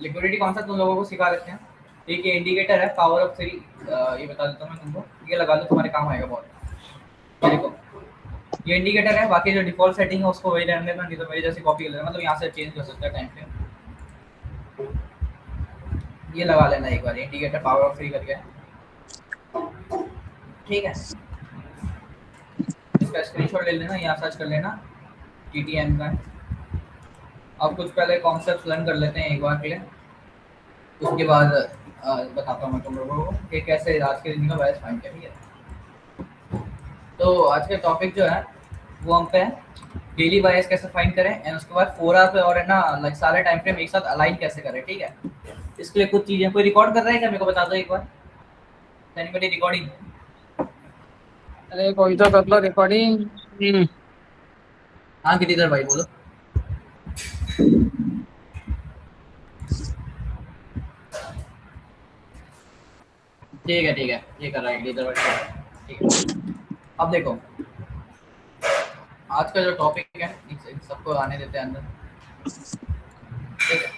Liquidity कौन सा तुम लोगों को सिखा रखे हैं। एक ये इंडिकेटर है पावर ऑफ 3, ये बता देता हूँ मैं तुमको, ये लगा लो तुम्हारे काम आएगा बहुत। ये देखो ये इंडिकेटर है, बाकी जो डिफॉल्ट सेटिंग है उसको वही रहने देना, नहीं तो मेरी जैसे कॉपी कर लेना, मतलब यहाँ से चेंज कर सकते हैं टाइम पे। ये लगा लेना एक बार इंडिकेटर पावर ऑफ 3 करके, ठीक है। इसका स्क्रीनशॉट ले लेना, यहाँ सर्च कर लेना TTM का। अब कुछ पहले कॉन्सेप्ट लर्न कर लेते हैं एक बार के लिए, उसके बाद बताता हूँ मैं तुम लोगों को कि कैसे आज के दिन का बायस फाइंड किया, ठीक है। तो आज का टॉपिक जो है वो हम पे डेली बायस कैसे फाइंड करें, एंड उसके बाद 4 आवर पे और है ना लाइक सारे टाइम फ्रेम एक साथ अलाइन कैसे करें, ठीक है। इसके लिए कुछ चीज़ें, कोई रिकॉर्ड कर रहा है क्या, मेरे को बता दो एक बार। Anybody recording? अरे कोई तो कर लो रिकॉर्डिंग। हाँ गिरिधर भाई बोलो। ठीक है ये कर रहा है गिरिधर भाई, ठीक है। अब देखो आज का जो टॉपिक है इन सबको आने देते हैं अंदर, ठीक है।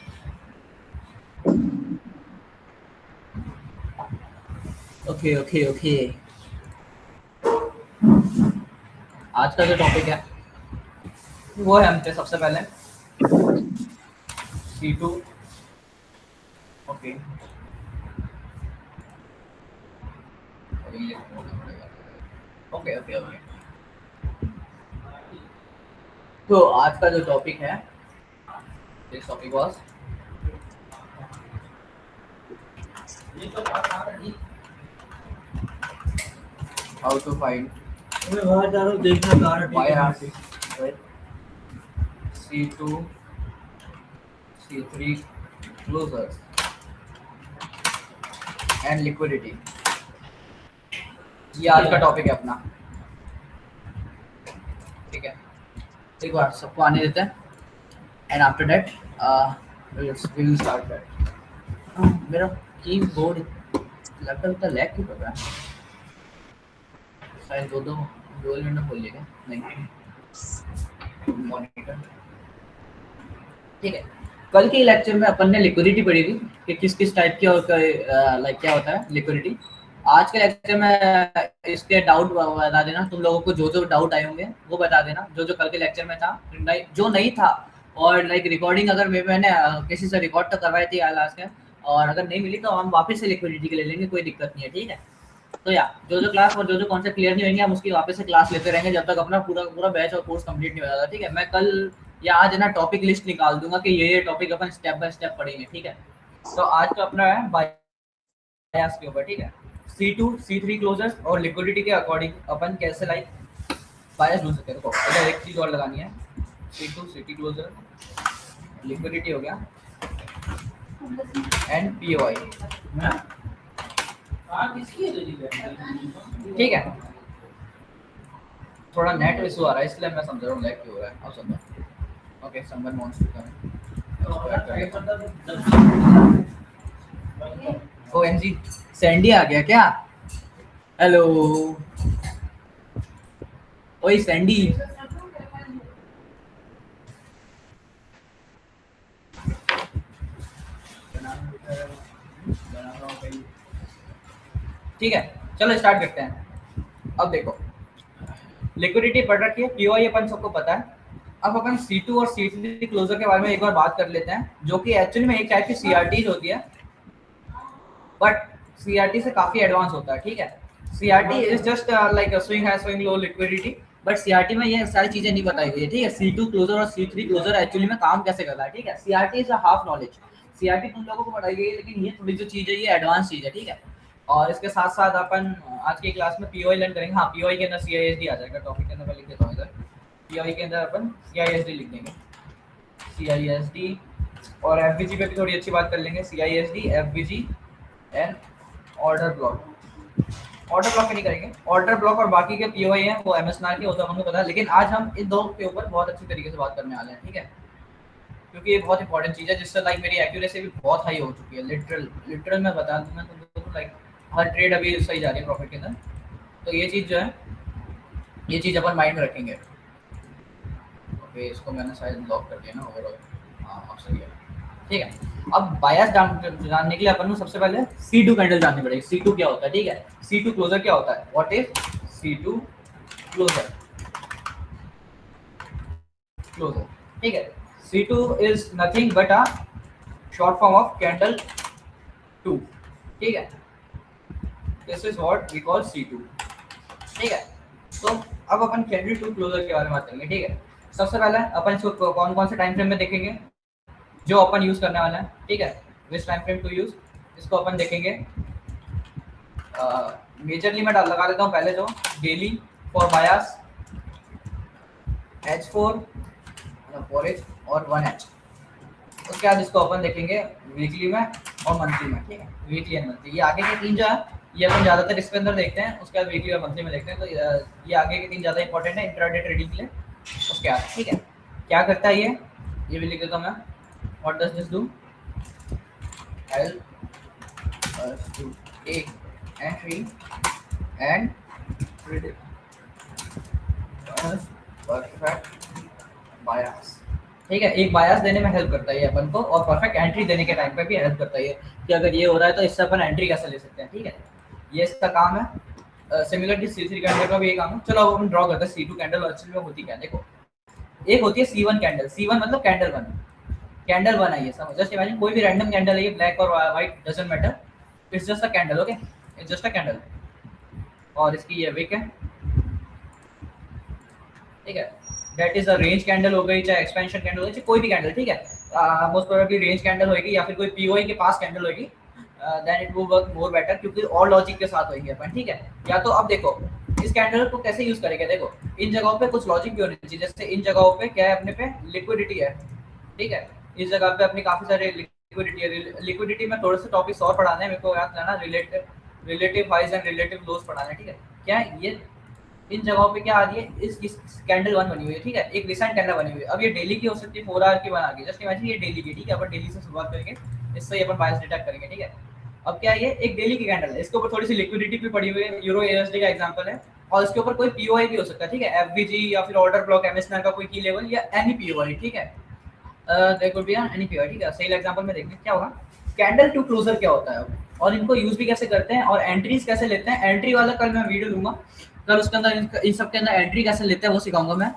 ओके ओके ओके, आज का जो टॉपिक है वो है हमसे सबसे पहले C2। Okay okay okay okay, तो आज का जो टॉपिक है this topic was how to find C2 C3 closures and liquidity। ये आज का टॉपिक है अपना, ठीक है। एक बार सबको आने देते हैं and after that we will start that. मेरा कीबोर्ड लैपटॉप का लैग क्यों कर रहा है, शायद दो विंडो खोल लिएगा, नहीं मॉनिटर, ठीक है। कल के लेक्चर में अपन ने लिक्विडिटी पढ़ी थी कि किस किस टाइप की और लाइक क्या होता है लिक्विडिटी। आज के लेक्चर में इसके डाउट बता देना, तुम लोगों को जो जो डाउट आए होंगे वो बता देना, जो जो कल के लेक्चर में था, जो नहीं था। और लाइक रिकॉर्डिंग अगर मैंने किसी से रिकॉर्ड तो करवाई थी आज के, और अगर नहीं मिली तो हम वापस से लिक्विडिटी के ले लेंगे, कोई दिक्कत नहीं है, ठीक है। तो या जो जो क्लास और जो जो कॉन्सेप्ट क्लियर नहीं होंगे हम उसकी वापस से क्लास लेते रहेंगे जब तक अपना पूरा पूरा बैच और कोर्स कंप्लीट नहीं हो जाता, ठीक है। मैं कल या आज है ना टॉपिक लिस्ट निकाल दूंगा कि ये topic upon step by step पढ़ेंगे, ठीक है। तो आज तो अपना है बायस के ऊपर, ठीक है। C2 C3 क्लोजर्स और लिक्विडिटी के अकॉर्डिंग अपन कैसे लाइक बायस ढूंढ सकते हैं। देखो इधर एक चीज और लगानी है, C2 C3 क्लोजर, लिक्विडिटी हो गया एंड POI, ठीक है। थोड़ा नेट इशू आ रहा है इसलिए मैं समझ रहा हूँ लैग क्यों हो रहा है, अब समझो। Okay someone wants to come. OMG Sandy आ गया क्या? हेलो ओए सैंडी, ठीक है। चलो स्टार्ट करते हैं। अब देखो लिक्विडिटी पढ़ रखी है, POI अपन सबको पता है। अब अपन C2 और C3 क्लोजर के बारे में एक बार बात कर लेते हैं, जो कि एक्चुअली में एक टाइप की CRT होती है, बट CRT से काफी एडवांस होता है, ठीक है। CRT is just like swing high swing low liquidity, but CRT में ये सारी चीजें नहीं बताई गई है, ठीक है। C2 क्लोजर और C3 क्लोजर एक्चुअली में काम कैसे करता है, ठीक है। CRT is half knowledge, CRT तुम लोगों को पढ़ाई गई है, लेकिन ये थोड़ी जो चीज है ये एडवांस चीज है, ठीक है। और इसके साथ साथ अपन आज की क्लास में POI लर्न करेंगे। हाँ POI के अंदर CISD आ जाएगा, टॉपिक के अंदर मैं लिख देता हूँ इधर। POI के अंदर अपन CISD लिख देंगे, CISD, और FBG पे भी थोड़ी अच्छी बात कर लेंगे, CISD FBG and order block. Order block नहीं करेंगे, ऑर्डर ब्लॉक और बाकी के POI हैं वो MSNR के, वो तो हमको पता है, लेकिन आज हम इन दो के ऊपर बहुत अच्छी तरीके से बात करने वाले हैं, ठीक है। क्योंकि ये बहुत इंपॉर्टेंट चीज़ है जिससे लाइक मेरी एक्यूरेसी भी बहुत हाई हो चुकी है, लिटरल मैं बता दूंगा तो लाइक हर ट्रेड अभी सही जा रही है प्रॉफिट के अंदर। तो ये चीज़ जो है ये चीज़ अपन माइंड में रखेंगे। ओके इसको मैंने शायद ब्लॉक कर दिया ना ओवरऑल, हाँ अब सही है, ठीक है। अब बायस जानने के लिए अपन को सबसे पहले C2 कैंडल जाननी पड़ेगी। C2 क्या होता है, ठीक है। C2 क्लोजर क्या होता है, what is C2 closure, closure, ठीक है। C2 is nothing but a short form of candle 2, ठीक है। This is what we call C2, ठीक है। तो अब अपन कैंडल 2 क्लोजर के बारे में बात करेंगे, ठीक है। सबसे पहले अपन इसको कौन कौन से टाइम फ्रेम में देखेंगे जो अपन यूज करने वाला है, ठीक है। Which time frame to use, इसको अपन देखेंगे। मेजरली मैं लगा देता हूँ पहले जो daily for bias H4 4H और 1H। उसके बाद इसको अपन देखेंगे वीकली में और मंथली में, ठीक है। वीकली एंड मंथली, ये आगे के तीन जो है ये अपन ज़्यादातर इसके अंदर देखते हैं। उसके बाद वीकली और मंथली में देखते हैं। तो ये आगे के तीन ज़्यादा इंपॉर्टेंट है इंट्राडे ट्रेडिंग के लिए। उसके बाद ठीक है, क्या करता है ये भी लिख देता हूँ मैं। What does this do, help us to take entry and predict perfect bias, ठीक है। एक बायस देने में हेल्प करता है ये अपन को, और परफेक्ट एंट्री देने के टाइम पे भी हेल्प करता है ये, कि अगर ये हो रहा है तो इससे अपन एंट्री कैसे ले सकते हैं, ठीक है। ये इसका काम है। सिमिलरली C3 कैंडल का भी ये काम है। चलो अब हम ड्रॉ करते हैं C2 कैंडल, और एक्चुअली में होती क्या है देखो। एक होती है C1 कैंडल, C1 मतलब कैंडल 1, कैंडल 1 है ये सब। जस्ट इमेजिन कोई भी रैंडम कैंडल है ये, ब्लैक और white doesn't matter, it's just a candle, okay, it's just a candle. और इसकी ये विक है, ठीक है। That is a range candle हो गई, चाहे एक्सपेंशन कैंडल हो गई, चाहे कोई भी कैंडल, ठीक है। मोस्ट प्रोबेबली रेंज कैंडल होगी या फिर कोई पीओई के पास कैंडल होगी, then it will work more better, क्योंकि और लॉजिक के साथ होगी अपन, ठीक है। या तो अब देखो इस कैंडल को कैसे यूज करेंगे, देखो इन जगहों पे कुछ लॉजिक भी होनी चाहिए। जैसे इन जगहों पे क्या है, अपने पे लिक्विडिटी है, ठीक है। इस जगह पे अपनी काफी सारे लिक्विडिटी है। लिक्विडिटी में थोड़े से टॉपिक्स और पढ़ाने हैं, मेरे को याद करना, रिलेटिव हाइज एंड रिलेटिव लोज पढ़ाना है, ठीक है। क्या है ये, इन जगहों पे क्या आ रही है, इस कैंडल 1 बनी हुई है, ठीक है। एक रिसेंट कैंडल बनी हुई है। अब ये डेली की हो सकती है, 4 आवर की बना के, जस्ट इमेजिन ये डेली की, ठीक है। अपन डेली से शुरुआत करेंगे, इससे अपन बायस डिटेक्ट करेंगे, ठीक है। अब क्या है, ये एक डेली की कैंडल है, इसके ऊपर थोड़ी सी लिक्विडिटी भी पड़ी हुई है, यूरो यूएसडी का एग्जांपल है। और इसके ऊपर कोई पीओआई भी हो सकता है, ठीक है। एफबीजी या फिर ऑर्डर ब्लॉक एमएसएनआर का कोई की लेवल या एनी पीओआई, ठीक है। There could be any POI, ठीक है। सही एग्जांपल में देखते हैं क्या होगा। कैंडल टू क्लोजर क्या होता है और इनको यूज भी कैसे करते हैं और एंट्रीज कैसे लेते हैं। एंट्री वाला कल मैं वीडियो दूंगा, कल उसके अंदर इन सब के अंदर एंट्री कैसे लेते हैं वो सिखाऊंगा मैं।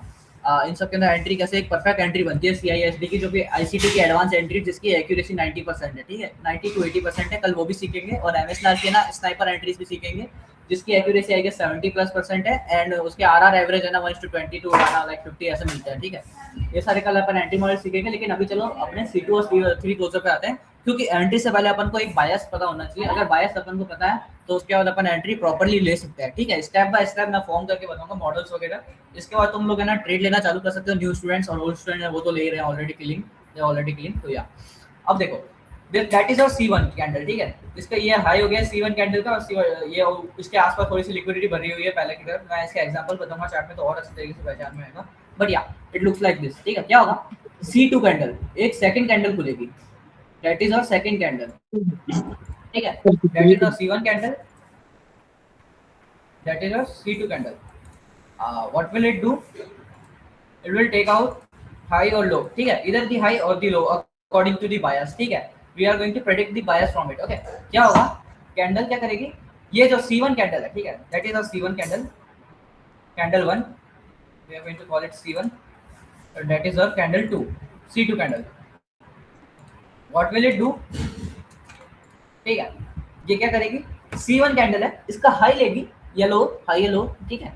इन सब के अंदर एंट्री कैसे एक परफेक्ट एंट्री बनती है सीआईएसडी की, जो कि आईसीटी की एडवांस एंट्री जिसकी एक्यूरेसी 90% है, ठीक है। 90 to 80% है, कल वो भी सीखेंगे। और एमएसएनआर के ना स्नाइपर एंट्रीज भी सीखेंगे, जिसकी एक्यूरेसी आई गेस 70+% है, एंड उसके आरआर एवरेज है ना 1:20 टू लाइक 50 ऐसे मिलता है, ठीक है। ये सारे कल अपन एंट्री मॉडल सीखेंगे, लेकिन अभी चलो अपने C2 और C3 क्लोजर पे आते हैं, क्योंकि एंट्री से पहले अपन को एक बायस पता होना चाहिए। अगर बायस अपन को पता है तो उसके बाद अपन एंट्री प्रॉपर्ली ले सकते हैं, ठीक है। स्टेप बाय स्टेप मैं फॉर्म करके बताऊंगा मॉडल्स वगैरह। इसके बाद तुम लोग है ना ट्रेड लेना चालू कर सकते हो। न्यू स्टूडेंट्स और ओल्ड स्टूडेंट है वो तो ले रहे हैं already killing, they already killing. तो या अब देखो that is our C1 candle, ठीक है। इसका ये हाई हो गया C1 कैंडल का, और ये इसके आसपास थोड़ी सी लिक्विडिटी भरी हुई है पहले की तरफ। मैं इसके एग्जांपल बताऊंगा चार्ट में तो और अच्छी तरीके से पहचान में आएगा। बट या इट लुक्स लाइक दिस, ठीक है। क्या होगा, C2 कैंडल एक सेकंड कैंडल खुलेगी, that is our second candle, ठीक है। That is our C1 candle, that is our C2 candle. What will it do, it will take out high और low, ठीक है। इधर दी हाई और दी लो अकॉर्डिंग टू दी बायस, ठीक है। We are going to predict the bias from it, okay. क्या होगा, candle क्या करेगी, ये जो C1 कैंडल है, ठीक है, that is our C1 candle, candle 1, we are going to call it C1, and that is our candle 2, C2 candle. What will it do, ठीक है। ये क्या करेगी, C1 कैंडल है, इसका हाई लेगी, येलो हाई येलो, ठीक है।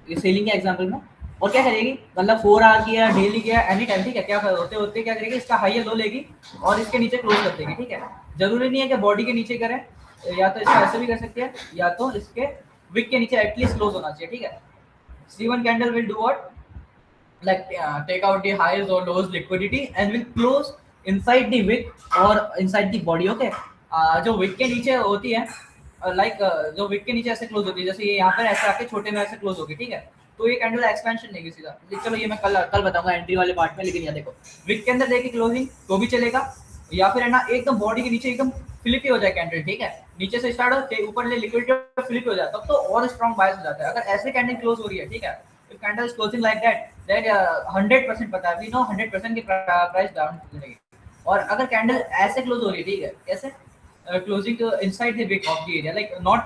ये सेलिंग के एग्जांपल में। और क्या करेगी, मतलब 4 आवर की या डेली की या एनी टाइम, ठीक है। क्या होते होते क्या करेगी, इसका हाई येलो लेगी और इसके नीचे क्लोज कर देगी, ठीक है। जरूरी नहीं है कि बॉडी के नीचे करें, या तो इसका ऐसे भी कर सकते हैं, या तो इसके विक के नीचे एटलीस्ट क्लोज होना चाहिए, ठीक है। C1 candle will do what, like take out the highs or lows liquidity and will close inside the wick or inside the body, okay। जो wick के नीचे होती है, जो wick के नीचे ऐसे क्लोज होती है, जैसे ये यहाँ पर ऐसे आके छोटे में ऐसे क्लोज होगी, ठीक है। तो ये कैंडल एक्सपेंशन देगी सीधा। चलो ये मैं कल बताऊंगा एंट्री वाले पार्ट में, लेकिन यहाँ देखो विक के अंदर देखिए क्लोजिंग तो भी चलेगा, या फिर है ना एकदम बॉडी के नीचे एकदम फ्लिप हो जाए कैंडल, ठीक है। नीचे से स्टार्ट हो ऊपर ले लिक्विडिटी फ्लिप हो जाए, तब तो और स्ट्रॉन्ग बायस हो जाता है। अगर ऐसे कैंडल क्लोज हो रही है, ठीक है, if candle is closing like that, then 100% पता है, we know 100% की प्राइस डाउन चलेगी। और अगर कैंडल ऐसे क्लोज हो रही है, ठीक है, कैसे closing inside the wick of the area, like not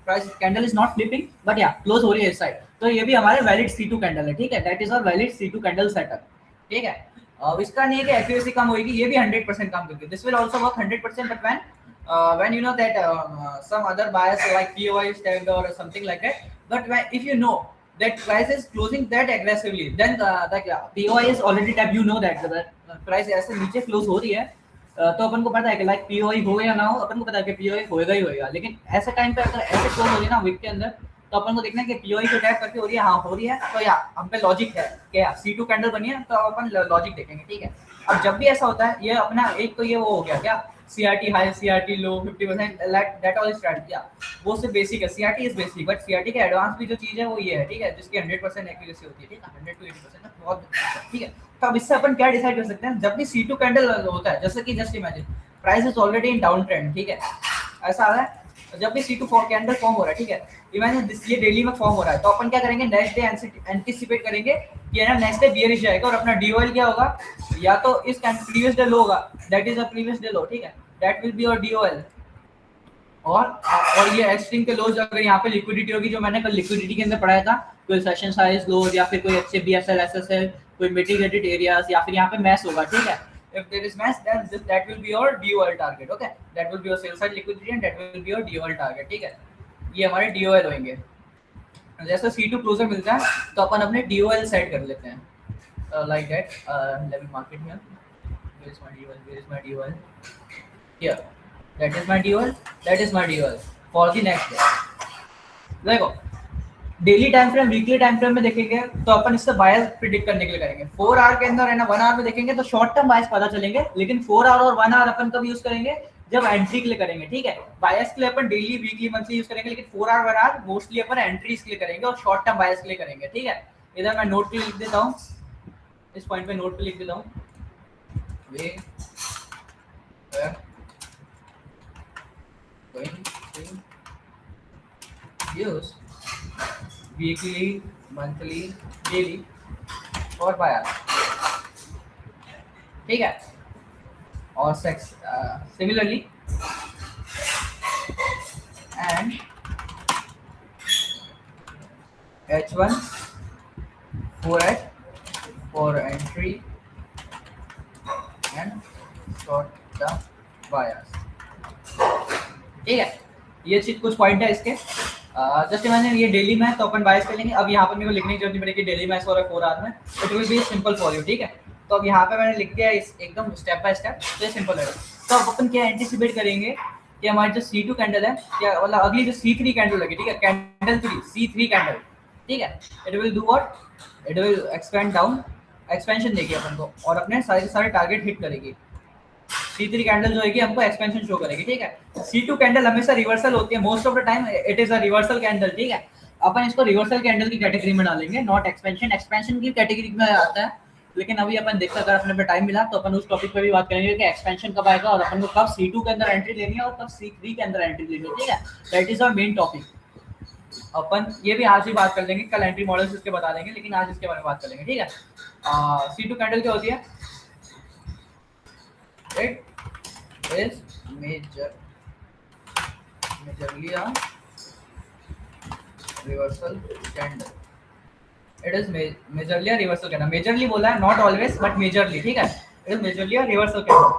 price candle is not flipping but या क्लोज हो रही है इस साइड, तो ये भी हमारे वैलिड C2 कैंडल है, ठीक है, that is our valid C2 candle setup, ठीक है। अब इसका नहीं है कि एक्यूरेसी कम होगी, ये भी 100% काम करती है, this will also work 100%, but when you know that some other bias like POI is tagged or something like that, but if you know that price is closing that aggressively, then POI is already tagged, you know that price ऐसे नीचे close हो रही है, तो अपन को पता है कि लाइक POI हो या ना हो, अपन को पता है कि POI होएगा ही होएगा, लेकिन ऐसे टाइम पे अगर ऐसे क्लोज हो रही है ना वीक के अंदर, तो अपन को देखना है कि POI को टैग करके हो रही है, हाँ हो रही है, तो या हम पे लॉजिक है कि C2 कैंडल बनी है, तो अपन लॉजिक देखेंगे, ठीक है। अब जब भी ऐसा होता है, ये अपना एक तो ये वो हो गया क्या, CRT high, CRT low, 50%, that all strategy, वो सिर्फ बेसिक है, CRT is basic, but CRT के एडवांस भी जो चीज है वो ये है, ठीक है, जिसकी 100% एक्यूरेसी होती है, ठीक है, 100 to 80% बहुत, ठीक है। तो अब इससे अपन क्या डिसाइड कर सकते हैं, जब भी C2 कैंडल होता है, जैसे कि just imagine price is already in down trend, ठीक है, ऐसा आ रहा है, जब भी C2 कैंडल फॉर्म हो रहा है, ठीक है, इमेजिन दिस, ये डेली में फॉर्म हो रहा है, तो अपन क्या करेंगे, नेक्स्ट डे एंटिसिपेट करेंगे कि ना नेक्स्ट डे बियरिश जाएगा, और अपना DOL क्या होगा, या तो इस प्रीवियस डे लो होगा, that is a previous day लो, ठीक है, that will be your DOL। और ये एक्सट्रीम के लोज अगर यहाँ पे लिक्विडिटी होगी, जो मैंने कल लिक्विडिटी के अंदर पढ़ाया था, कोई सेशन साइज लोज या फिर कोई अच्छे BSL SSL, कोई मिटिगेटेड एरियाज, या फिर यहाँ पे मैस होगा, ठीक है, if there is mass then that will be your DOL target, okay, that will be your sell side liquidity and that will be your DOL target, ठीक है, ये हमारे DOL होंगे। जैसे C2 क्लोजर मिलता है तो अपन अपने DOL सेट कर लेते हैं, like that, let me mark it here, where is my DOL, where is my DOL, here, that is my DOL, that is my DOL for the next day। देखो daily time frame, weekly time frame में देखेंगे तो अपन इससे बायस predict करने के लिए करेंगे, 4 hour के अंदर है ना, 1 आवर में देखेंगे तो शॉर्ट टर्म बायस पता चलेंगे, लेकिन 4 आवर और 1 आवर अपन कब यूज करेंगे, जब एंट्री के लिए करेंगे, ठीक है, बायस के लिए अपन डेली वीकली मंथली यूज करेंगे, लेकिन 4 आवर 1 आवर मोस्टली अपन एंट्रीज के लिए करेंगे और शॉर्ट टर्म बायस के लिए करेंगे, ठीक है। इधर मैं नोट पे लिख देता हूँ, इस पॉइंट पे नोट पे लिख देता हूँ, वे going to use weekly, monthly, daily और बायर, ठीक है, और similarly and H1 4H for entry and short term buyers, ठीक है। ये चीज कुछ पॉइंट है इसके, जस्ट इमेजिन ये डेली में है तो अपन बायस कर लेंगे। अब यहाँ पर मेरे को लिखने की जरूरत नहीं पड़ेगी डेली मैच हो रहा है 4 आवर में, it will be simple for you, ठीक है। तो अब यहाँ पे मैंने लिख दिया एकदम स्टेप बाय स्टेप, तो ये सिंपल है। तो अब अपन क्या एंटिसिपेट करेंगे कि हमारी जो C2 कैंडल है, क्या मतलब अगली जो C3 कैंडल लगी, ठीक है, कैंडल 3 C3 कैंडल, ठीक है, it will do what, it will expand down, expansion देगी अपन को और अपने सारे टारगेट हिट करेगी। C3 कैंडल जो है कि हमको एक्सपेंशन शो करेगी, ठीक है। C2 कैंडल हमेशा रिवर्सल होती है, most of the time it is a reversal candle, ठीक है। अपन इसको रिवर्सल कैंडल की कैटेगरी में डालेंगे, नॉट एक्सपेंशन, एक्सपेंशन की कैटेगरी में आता है। लेकिन अभी अपन देखते हैं, अगर अपने पे टाइम मिला तो अपन उस टॉपिक पे भी बात करेंगे कि एक्सपेंशन कब आएगा और अपन को कब C2 के अंदर एंट्री लेनी है और कब C3 के अंदर एंट्री लेनी है, ठीक है। That is our main topic. अपन ये भी आज ही बात कर लेंगे, कल एंट्री मॉडल्स इसके बता देंगे, लेकिन आज इसके बारे में बात कर लेंगे, ठीक है। C2 कैंडल क्या होती है, it is majorly a reversal candle, it is majorly a reversal candle, majorly बोला है, not always but majorly, ठीक है, it is majorly a reversal candle।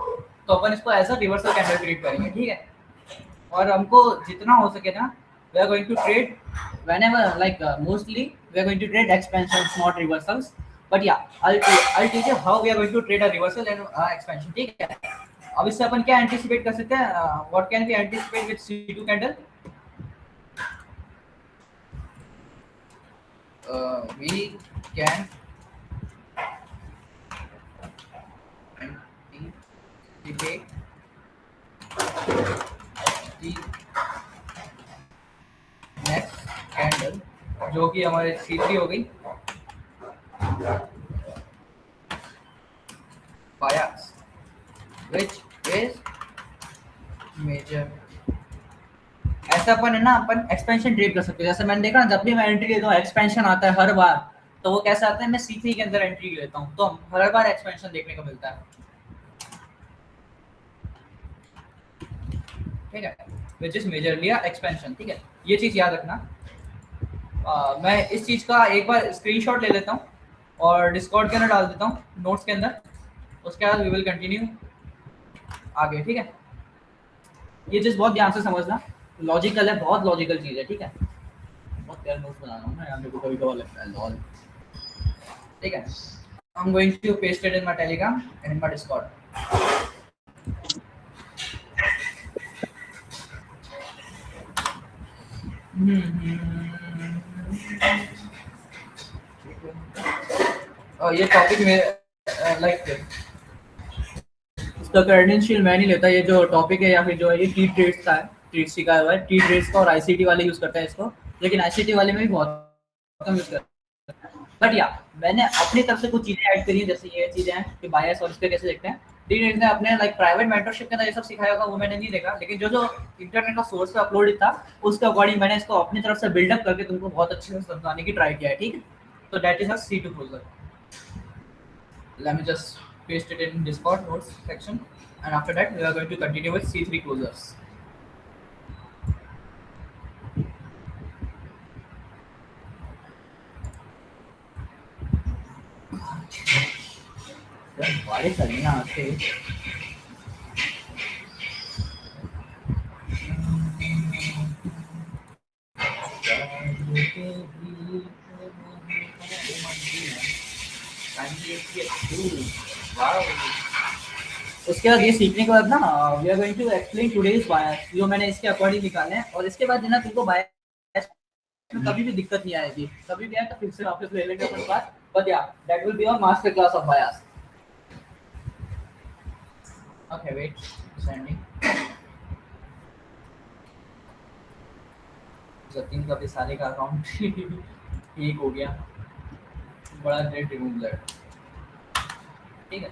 तो अपन इसको ऐसा रिवर्सल कैंडल ट्रीट करेंगे, ठीक है। और हमको जितना हो सके ना, we are going to trade whenever like mostly we are going to trade expansions not reversals, but yeah I'll teach you how we are going to trade a reversal and expansion, ठीक है। अब इससे अपन क्या anticipate कर सकते हैं, what can be anticipate with C2 candle, we can anticipate the next candle, जो कि हमारे C3 हो गई, बायस which is major। ऐसा अपन है ना, अपन एक्सपेंशन ट्रेड कर सकते हैं। जैसे मैंने देखा ना, जब भी मैं एंट्री लेता हूँ एक्सपेंशन आता है हर बार, तो वो कैसा आता है, मैं C3 के अंदर एंट्री लेता हूँ तो हर बार एक्सपेंशन देखने को मिलता है। ठीक है, विच इज मेजरली एक्सपेंशन। ठीक है, ये चीज़ याद रखना। मैं इस चीज़ का एक बार स्क्रीनशॉट ले लेता हूँ और डिस्कॉर्ड के अंदर डाल देता हूँ, नोट्स के अंदर। उसके बाद वी विल कंटिन्यू आगे। ठीक है, ये चीज़ बहुत ध्यान से समझना, लॉजिकल है, बहुत लॉजिकल चीज़ है। ठीक है, बहुत प्यार नोट्स बना रहा हूँ मैं यहाँ, मेरे को कभी कभार लगता है लॉल। ठीक है, I am going to paste it in my Telegram and in my Discord. और ये टॉपिक में लाइक इसका क्रेडेंशियल मैं नहीं लेता, ये जो टॉपिक है या फिर जो है ये टी ट्रेड्स का है, ट्रेड्स का हुआ है, टी ट्रेड्स का, और आईसीटी वाले यूज करते हैं इसको, लेकिन आईसीटी वाले में भी बहुत कम यूज करते हैं। बट या मैंने अपनी तरफ से कुछ चीजें ऐड करी हैं, जैसे ये चीजें हैं कि बायस और इस पे कैसे देखते हैं। टी ट्रेड्स ने अपने लाइक प्राइवेट मेंटरशिप के अंदर ये सब सिखाया होगा, वो मैंने नहीं देखा, लेकिन जो जो इंटरनेट का सोर्स पे अपलोड था उसके अकॉर्डिंग मैंने इसको अपनी तरफ से बिल्डअप करके तुमको बहुत अच्छे से समझाने की ट्राई किया है। ठीक है, तो that is a C2 closure. Let me just paste it in Discord notes section, and after that we are going to continue with C3 closers. बारिश आ रही है यहाँ से। उसके बाद ये सीखने के बाद ना we are going to explain today's bias, जो मैंने इसके अकॉर्डिंग निकाले हैं, और इसके बाद ना तुमको बायस में कभी भी दिक्कत नहीं आएगी, कभी भी आए तो फिर से वापस ले लेंगे अपन बात। बट या that will be our master class of bias. Okay wait, sending Jatin का भी सारे का अकाउंट ठीक हो गया, बड़ा ग्रेट रिमूव दैट। ठीक है,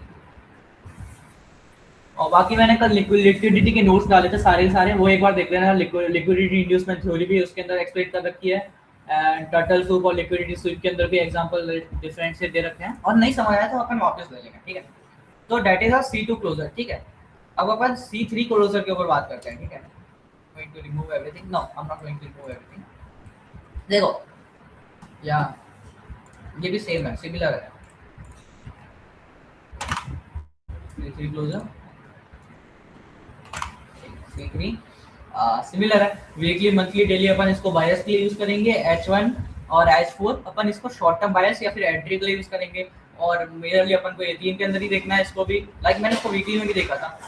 और बाकी मैंने कल लिक्विडिटी के नोट्स डाले थे सारे, वो एक बार देख लेना। लिक्विडिटी इंड्यूसमेंट थ्योरी भी उसके अंदर एक्सप्लेन कर रखी है, एंड टर्टल सूप और लिक्विडिटी सूप के अंदर भी एग्जांपल डिफरेंट से दे रखे हैं, और नहीं समझ आया तो अपन वापस ले लेंगे। ठीक है, तो that is a C2 closure. ठीक है, अब अपन C3 क्लोजर के ऊपर बात करते हैं। ठीक है, going to remove everything, no I am not going to remove everything. देखो ये भी सेम है, सिमिलर है। C3 क्लोजर, C3 सिमिलर है। वीकली, मंथली, डेली अपन इसको बायस के लिए यूज करेंगे। H1 और H4 अपन इसको शॉर्ट टर्म बायस या फिर एंट्री के लिए यूज करेंगे, और मेजरली अपन को A3 के अंदर ही देखना है इसको भी। लाइक मैंने इसको वीकली में भी देखा था,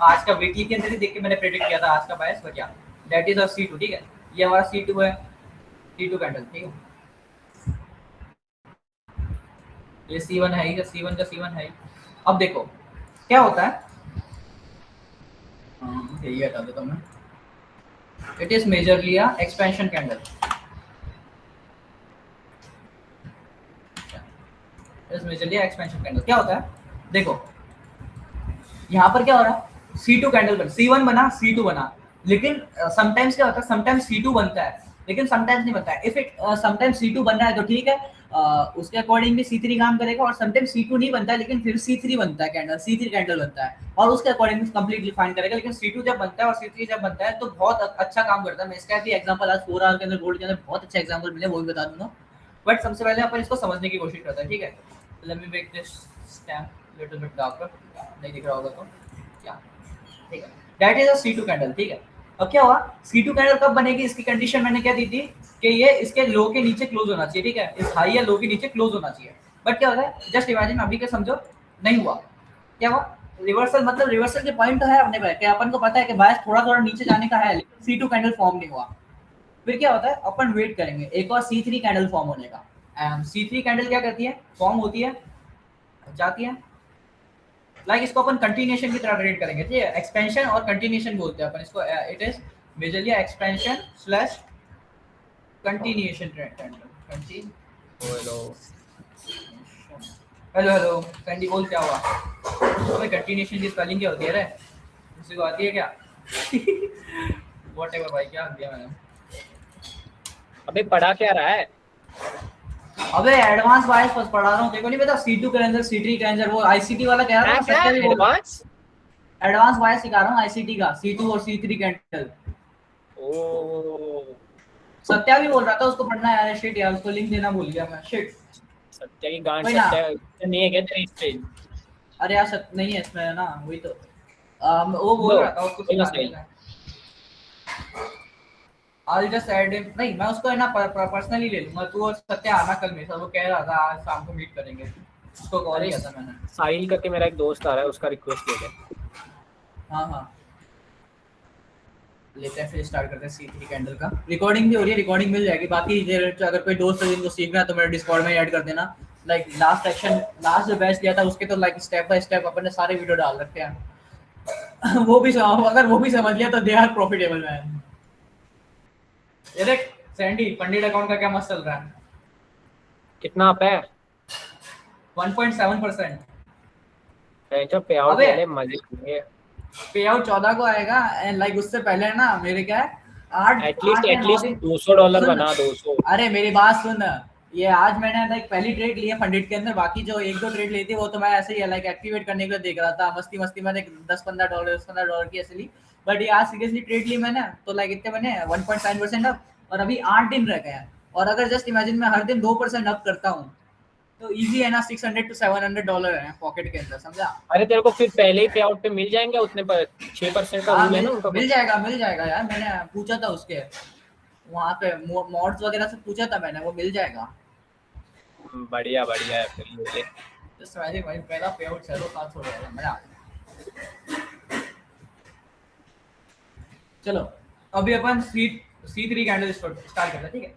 आज का वीकली के अंदर ही देख के मैंने प्रेडिक्ट किया था आज का बायस। बट या दैट इज अ C2। ठीक है, ये हमारा C2 है, C2 कैंडल। ठीक है, ये C1 है, ये C1 का C1 है। अब देखो क्या होता है, यही हटा देता हूँ मैं। It is majorly a expansion candle. It is majorly a expansion candle. क्या होता है, देखो यहाँ पर क्या हो रहा है, C2 कैंडल बना, C1 बना, C2 बना, लेकिन समटाइम्स क्या होता है, समटाइम्स C2 बनता है लेकिन समटाइम्स नहीं बनता है। इफ इट समटाइम्स C2 बन रहा है तो ठीक है, उसके अकॉर्डिंग भी C3 काम करेगा, और समटाइम्स C2 नहीं बनता है लेकिन फिर C3 बनता है, कैंडल C3 कैंडल बनता है, और उसके अकॉर्डिंग भी कंप्लीटली फाइन करेगा। लेकिन C2 जब बनता है और C3 जब बनता है तो बहुत अच्छा काम करता है। मैं इसका भी एग्जांपल आज 4 आवर के अंदर गोल्ड के अंदर बहुत अच्छा एग्जांपल मिले, वो भी बता दूंगा। बट सबसे पहले अपन इसको समझने की कोशिश करते हैं। ठीक है, let me make this stamp little bit darker, नहीं दिख रहा होगा तो क्या। ठीक है, that is a C2 candle. ठीक है, अब क्या हुआ, C2 कैंडल कब बनेगी, इसकी कंडीशन मैंने क्या दी थी कि ये इसके लो के नीचे क्लोज होना चाहिए। ठीक है, इस हाई या लो के नीचे क्लोज होना चाहिए। बट क्या होता है, जस्ट इमेजिन अभी के समझो नहीं हुआ, क्या हुआ, रिवर्सल। मतलब रिवर्सल के पॉइंट तो है अपने पे, क्या अपन को पता है कि बायस थोड़ा थोड़ा नीचे जाने का है, लेकिन C2 कैंडल फॉर्म नहीं हुआ। फिर क्या होता है, अपन वेट करेंगे एक और C3 कैंडल फॉर्म होने का। C3 कैंडल क्या करती है, फॉर्म होती है, जाती है, लाइक इसको अपन कंटिन्यूएशन की तरह ट्रीट करेंगे। ठीक है, एक्सपेंशन और कंटिन्यूएशन बोलते हैं अपन इसको। It is majorly expansion slash continuation trend. Hello hello candy बोल, क्या हुआ, अबे कंटिन्यूएशन की स्पेलिंग क्या होती है रे, किसी को आती है क्या? व्हाटएवर भाई, क्या दिया मैंने। अबे पढ़ा क्या रहा है? अबे एडवांस बायस बस पढ़ा रहा हूँ, देखो नहीं पता C2 के अंदर C3 के अंदर, वो आईसीटी वाला कह रहा था, क्या एडवांस? एडवांस बायस सिखा रहा हूँ आईसीटी का, C2 और C3 कैंडल। ओ सत्या भी बोल रहा था उसको पढ़ना है यार, शिट यार उसको लिंक देना भूल गया मैं, शिट। सत्या की गांड, कोई ना, सत्या नहीं है क्या तेरे इस पे? अरे यार सत्य नहीं है इसमें ना, वही तो वो बोल लो रहा था उसको कोई सिखा मसला नहीं। देगा। I'll just add him, नहीं मैं उसको है ना पर्सनली ले लूंगा, तू और सत्या आना कल मेरे साथ, वो कह रहा था आज शाम को मीट करेंगे, उसको कॉल अरे किया था मैंने। साहिल करके मेरा एक दोस्त आ रहा है, उसका रिक्वेस्ट ले ले। हाँ हाँ, लेते हैं फिर स्टार्ट करते हैं C3 कैंडल का। रिकॉर्डिंग भी हो रही है, रिकॉर्डिंग मिल जाएगी। बाकी अगर कोई दोस्त है जिनको सीखना है तो मेरे डिस्कॉर्ड में ऐड कर देना। लाइक लास्ट सेक्शन, लास्ट जो बैच लिया था उसके तो लाइक स्टेप बाय स्टेप अपन ने सारे वीडियो डाल रखे हैं। वो भी अगर वो भी समझ लिया तो दे आर प्रॉफिटेबल मैन। ये देख सैंडी पंडित अकाउंट का क्या मस्त चल रहा है, कितना आप है? 1.7%। जो पे आउट अबे ले ले, मजे करेंगे। पे आउट 14 को आएगा एंड लाइक उससे पहले ना मेरे क्या है, आठ एटलीस्ट आठ या 9 एटलीस्ट दिन। $200 सुन, बना, 200। अरे मेरी बात सुन, ये आज मैंने लाइक पहली ट्रेड ली है फंडिट के अंदर, बाकी जो एक दो ट्रेड ली थी वो तो मैं ऐसे ही लाइक एक्टिवेट करने के लिए देख रहा था, मस्ती मस्ती मैंने $10-15 की ऐसे ली। बट ये आज सीरियसली ट्रेड ली मैंने तो लाइक इतने मैंने 1.7% अप, और अभी 8 दिन रह गए हैं। और अगर जस्ट इमेजिन मैं हर दिन 2% अप करता हूँ तो इजी है ना, $600 to $700 है पॉकेट के अंदर, समझा। अरे तेरे को फिर पहले ही पे आउट पे मिल जाएंगे उतने पर, 6% का हाँ रूल है ना उनका मिल कुछ। जाएगा, मिल जाएगा यार, मैंने पूछा था उसके वहाँ पे मॉड्स वगैरह से पूछा था मैंने, वो मिल जाएगा। बढ़िया बढ़िया है फिर ले ले। जस्ट वैसे भाई पहला पे आउट चलो 700 हो जाएगा, मजा आ गया। चलो अभी अपन C3 कैंडल स्टार्ट करते हैं, ठीक है।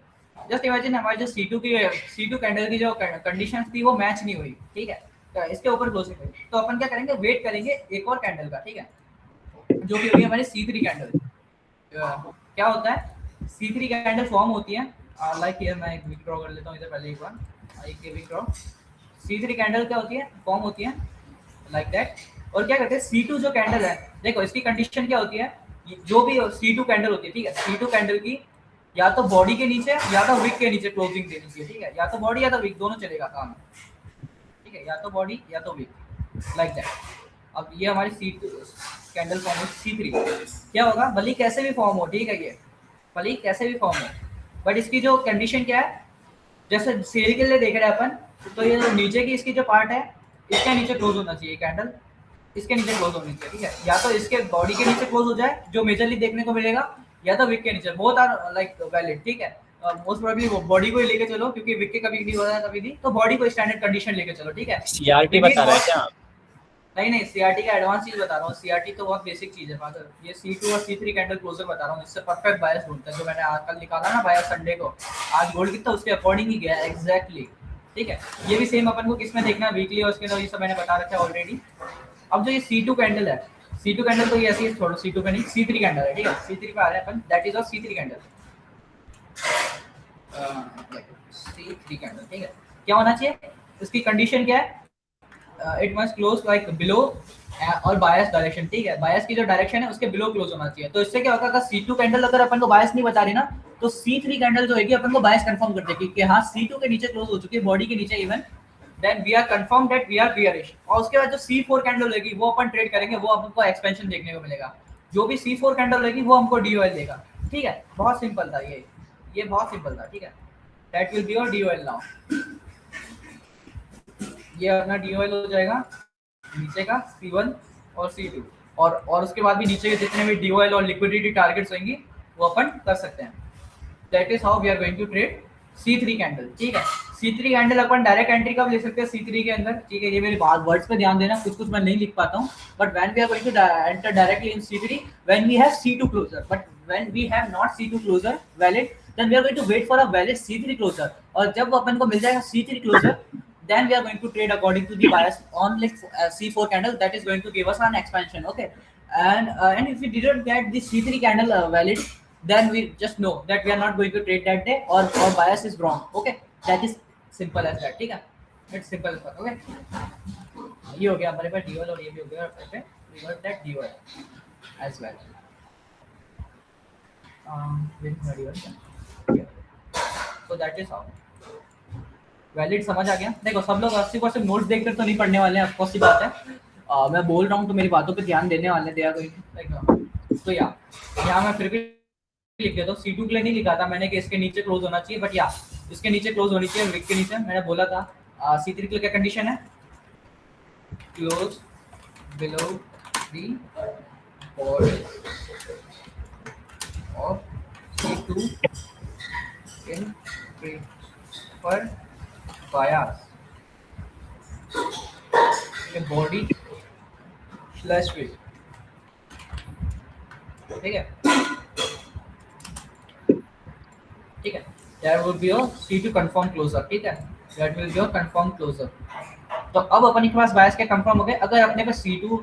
जस्ट इमेजिन हमारी जो C2 कैंडल की जो कंडीशंस थी वो मैच नहीं हुई, ठीक है। तो इसके ऊपर क्लोजिंग हुई तो अपन क्या करेंगे, वेट करेंगे एक और कैंडल का, ठीक है, जो कि होगी हमारी C3 कैंडल। क्या होता है, C3 कैंडल फॉर्म होती है लाइक हियर, मैं एक विथड्रॉ कर लेता हूँ इधर पहले एक बार, एक विथड्रॉ। C3 कैंडल क्या होती है, फॉर्म होती है लाइक दैट। और क्या करते हैं, C2 जो कैंडल है, देखो इसकी कंडीशन क्या होती है, जो भी C2 कैंडल होती है, ठीक है, C2 कैंडल की या तो बॉडी के नीचे या तो विक के नीचे क्लोजिंग देनी चाहिए, ठीक है, या तो बॉडी या तो विक दोनों चलेगा काम, ठीक है, या तो बॉडी या तो विक लाइक दैट। अब ये हमारी C2 कैंडल फॉर्म है C3। क्या होगा, भले कैसे भी फॉर्म हो, ठीक है, ये भले कैसे भी फॉर्म हो, बट इसकी जो कंडीशन क्या है, जैसे सेल के लिए देख रहे हैं अपन, तो ये जो नीचे की इसकी जो पार्ट है, इसके नीचे क्लोज होना चाहिए कैंडल, इसके नीचे क्लोज होनी चाहिए, ठीक है, या तो इसके बॉडी के नीचे क्लोज हो जाए जो मेजरली देखने को मिलेगा, या तो विक के नीचे, बोथ आर लाइक वैलिड, ठीक है। मोस्ट प्रोबेबली बॉडी को ही लेके चलो क्योंकि विक के कभी नहीं हो रहा है कभी नहीं, तो बॉडी को स्टैंडर्ड कंडीशन लेके चलो, ठीक है। सीआरटी बता रहा है क्या? नहीं नहीं, सीआरटी का एडवांस चीज बता रहा हूँ, सीआरटी तो बहुत बेसिक चीज है फादर। ये C2 और C3 कैंडल क्लोजर बता रहा हूँ, इससे परफेक्ट बायस ढूंढता है, जो मैंने आज कल निकाला ना बायस संडे को, आज गोल्ड कितना उसके अकॉर्डिंग ही गया एग्जैक्टली, ठीक है। ये भी सेम अपन को किसमें देखना है, वीकली, और उसके अंदर ये सब मैंने बता रखा है ऑलरेडी। अब जो ये C2 कैंडल है, C2 कैंडल तो ये ऐसी है, छोड़ो C2 पे नहीं, C3 कैंडल है, ठीक है, C3 पे आ रहे हैं अपन, that is of C3 candle. C3 candle, ठीक है, क्या होना चाहिए, इसकी कंडीशन क्या है, it must close like below और बायस डायरेक्शन, ठीक है, बायस की जो डायरेक्शन है उसके बिलो क्लोज होना चाहिए। तो इससे क्या होगा, अगर C2 कैंडल अगर अपन को बायस नहीं बता रही ना, तो C3 कैंडल जो है अपन को बायस कंफर्म कर देगी कि हाँ C2 के नीचे क्लोज हो चुकी है, बॉडी के नीचे even, then we are confirm that we are bearish. और उसके बाद जो C4 कैंडल होगी वो अपन ट्रेड करेंगे, वो हमको एक्सपेंशन देखने को मिलेगा। जो भी C4 कैंडल होगी वो हमको DOL देगा, ठीक है, बहुत सिंपल था ये बहुत सिंपल था, ठीक है। That will be your DOL now. ये अपना DOL हो जाएगा नीचे का C1 और C2, और उसके बाद भी नीचे के जितने भी DOL और लिक्विडिटी टारगेट्स होंगी वो अपन कर सकते हैं। That is how we are going to trade C3 candle, ठीक है। C3 कैंडल अपन डायरेक्ट एंट्री कब ले सकते हैं C3 के अंदर, ठीक है, ये मेरे वर्ड्स पे ध्यान देना, कुछ मैं नहीं लिख पाता हूँ, but when we are going to enter directly in C3 when we have C2 closure, but when we have not C2 closure valid, then we are going to wait for a valid C3 closure. और जब अपन को मिल जाएगा C3 closure, then we are going to trade according to the bias on like C4 candle, that is going to give us an expansion, okay. And if we didn't get the C3 candle valid, then we just know that we are not going to trade that day, or bias is wrong, okay. That is simple as that, ठीक है, it's simple as that, okay। ये हो गया हमारे पास DOL, और ये भी हो गया अपने पे, we got that DOL as well। with DOL, so that is how valid समझ आ गया। देखो सब लोग 80% नोट्स देखकर तो नहीं पढ़ने वाले हैं, ऑफ कोर्स सी बात है। मैं बोल रहा हूँ तो मेरी बातों पे ध्यान देने वाले दिया कोई तो या यहाँ मैं फिर भी लिख देता हूँ। C2 के लिए नहीं लिखा था मैंने कि इसके नीचे क्लोज होना चाहिए, बट या इसके नीचे क्लोज होनी चाहिए। विक के नीचे मैंने बोला था। C3 के लिए क्या कंडीशन है? Close below the border of C2 in prefer bias in body slash weight। ठीक है, ठीक है। That will be your C2 confirm closer। ठीक है, that will be your confirm closer। तो अब अपने के पास बायस के कंफर्म हो गए। अगर अपने पास C2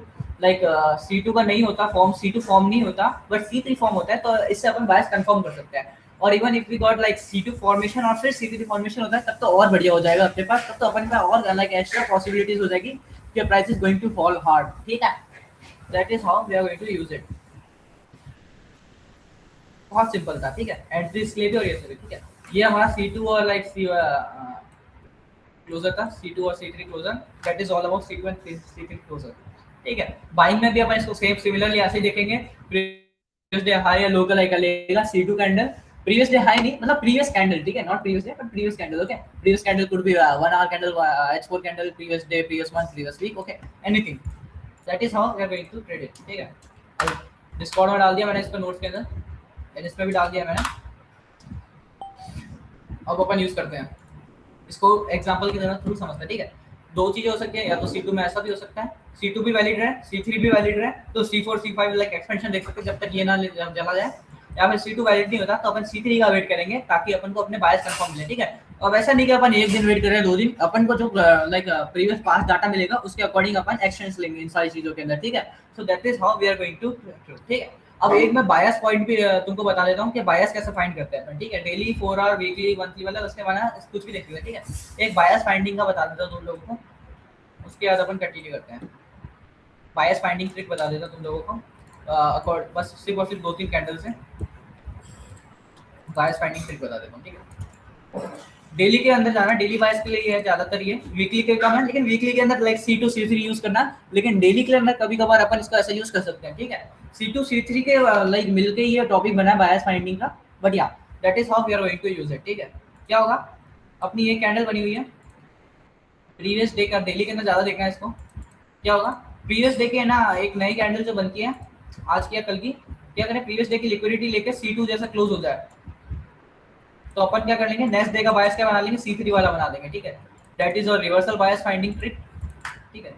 C2 का नहीं होता फॉर्म, C2 फॉर्म नहीं होता बट C3 फॉर्म होता है, तो इससे अपन बायस कंफर्म कर सकते हैं। और even if we got like C2 formation और फिर C3 फॉर्मेशन होता है, तब तो और बढ़िया हो जाएगा अपने पास। तब तो अपन का और लाइक एक्स्ट्रा पॉसिबिलिटीज हो जाएगी कि price is going to fall hard. ठीक है, that is how we are going to use it. बहुत सिंपल था। ठीक है, एंट्रीज के लिए भी और ये सभी। ठीक है, ये हमारा C2 और लाइक क्लोजर था, C2 और C3 closure. That is all about C2 and C3 closure. ठीक है, बाइंग में भी अपन इसको सेम सिमिलरली ऐसे ही देखेंगे। प्रीवियस डे हाई या लो का लाइक लेगा C2 candle. Previous day high नहीं, मतलब प्रीवियस कैंडल। ठीक है, not previous day but previous candle. Okay, previous candle could be 1 hour candle, H4 candle, previous day, previous month, previous week. Okay, anything. That is how we are going to trade it. ठीक है, Discord में डाल दिया मैंने इसको notes के अंदर, and इसमें भी डाल दिया मैंने। अब अपन यूज करते हैं इसको एग्जांपल की तरह थ्रू समझते हैं। ठीक है, दो चीजें हो सकती है, या तो C2 में ऐसा भी हो सकता है C2 भी वैलिड रहे, C3 भी वैलिड रहे, तो C4 C5 लाइक एक्सपेंशन देख सकते हैं जब तक ये ना चला जाए। या फिर C2 वैलिड नहीं होता तो अपन C3 का वेट करेंगे ताकि अपन को अपने बायस कंफर्म मिले। ठीक है, अब ऐसा नहीं कि अपन एक दिन वेट करें, 2 दिन। अपन को जो लाइक प्रीवियस पास्ट डाटा मिलेगा उसके अकॉर्डिंग अपन एक्सचेंज लेंगे इन सारी चीजों के अंदर। ठीक है, so that is how we are going to. ठीक है, अब एक मैं बायस पॉइंट भी तुमको बता देता हूँ कि बायस कैसे फाइंड करते हैं अपन। ठीक है, डेली, 4 आवर, वीकली, मंथली वाला उसके बना कुछ भी देख लेते हैं। ठीक है, एक बायस फाइंडिंग का बता देता हूँ तुम लोगों को, उसके बाद अपन कंटिन्यू करते हैं। बायस फाइंडिंग ट्रिक बता देता हूँ तुम लोगों को, बस सिर्फ और सिर्फ 2-3 कैंडल से बायस फाइंडिंग ट्रिक बता देता हूँ। ठीक है, डेली के अंदर जाना, डेली बायस के लिए ये है ज्यादातर, ये वीकली के कम है, लेकिन वीकली के अंदर लाइक C2 C3 यूज करना, लेकिन डेली के अंदर कभी कभार अपन इसको ऐसा यूज कर सकते हैं। ठीक है, C2 C3 के लाइक मिलके ये टॉपिक बना है बायस फाइंडिंग का, बट या that is how we are going to use it. ठीक है, क्या होगा, अपनी ये कैंडल बनी हुई है प्रीवियस डे का, डेली के अंदर ज्यादा देखना है इसको। क्या होगा, प्रीवियस डे के ना एक नई कैंडल जो बनती है आज की या कल की, क्या करें, प्रीवियस डे की लिक्विडिटी लेके C2 जैसा क्लोज हो जाए, तो अपन क्या कर लेंगे, नेक्स्ट डे का बायस क्या बना लेंगे, C3 वाला बना देंगे। ठीक है, दैट इज और रिवर्सल बायस फाइंडिंग ट्रिक। ठीक है,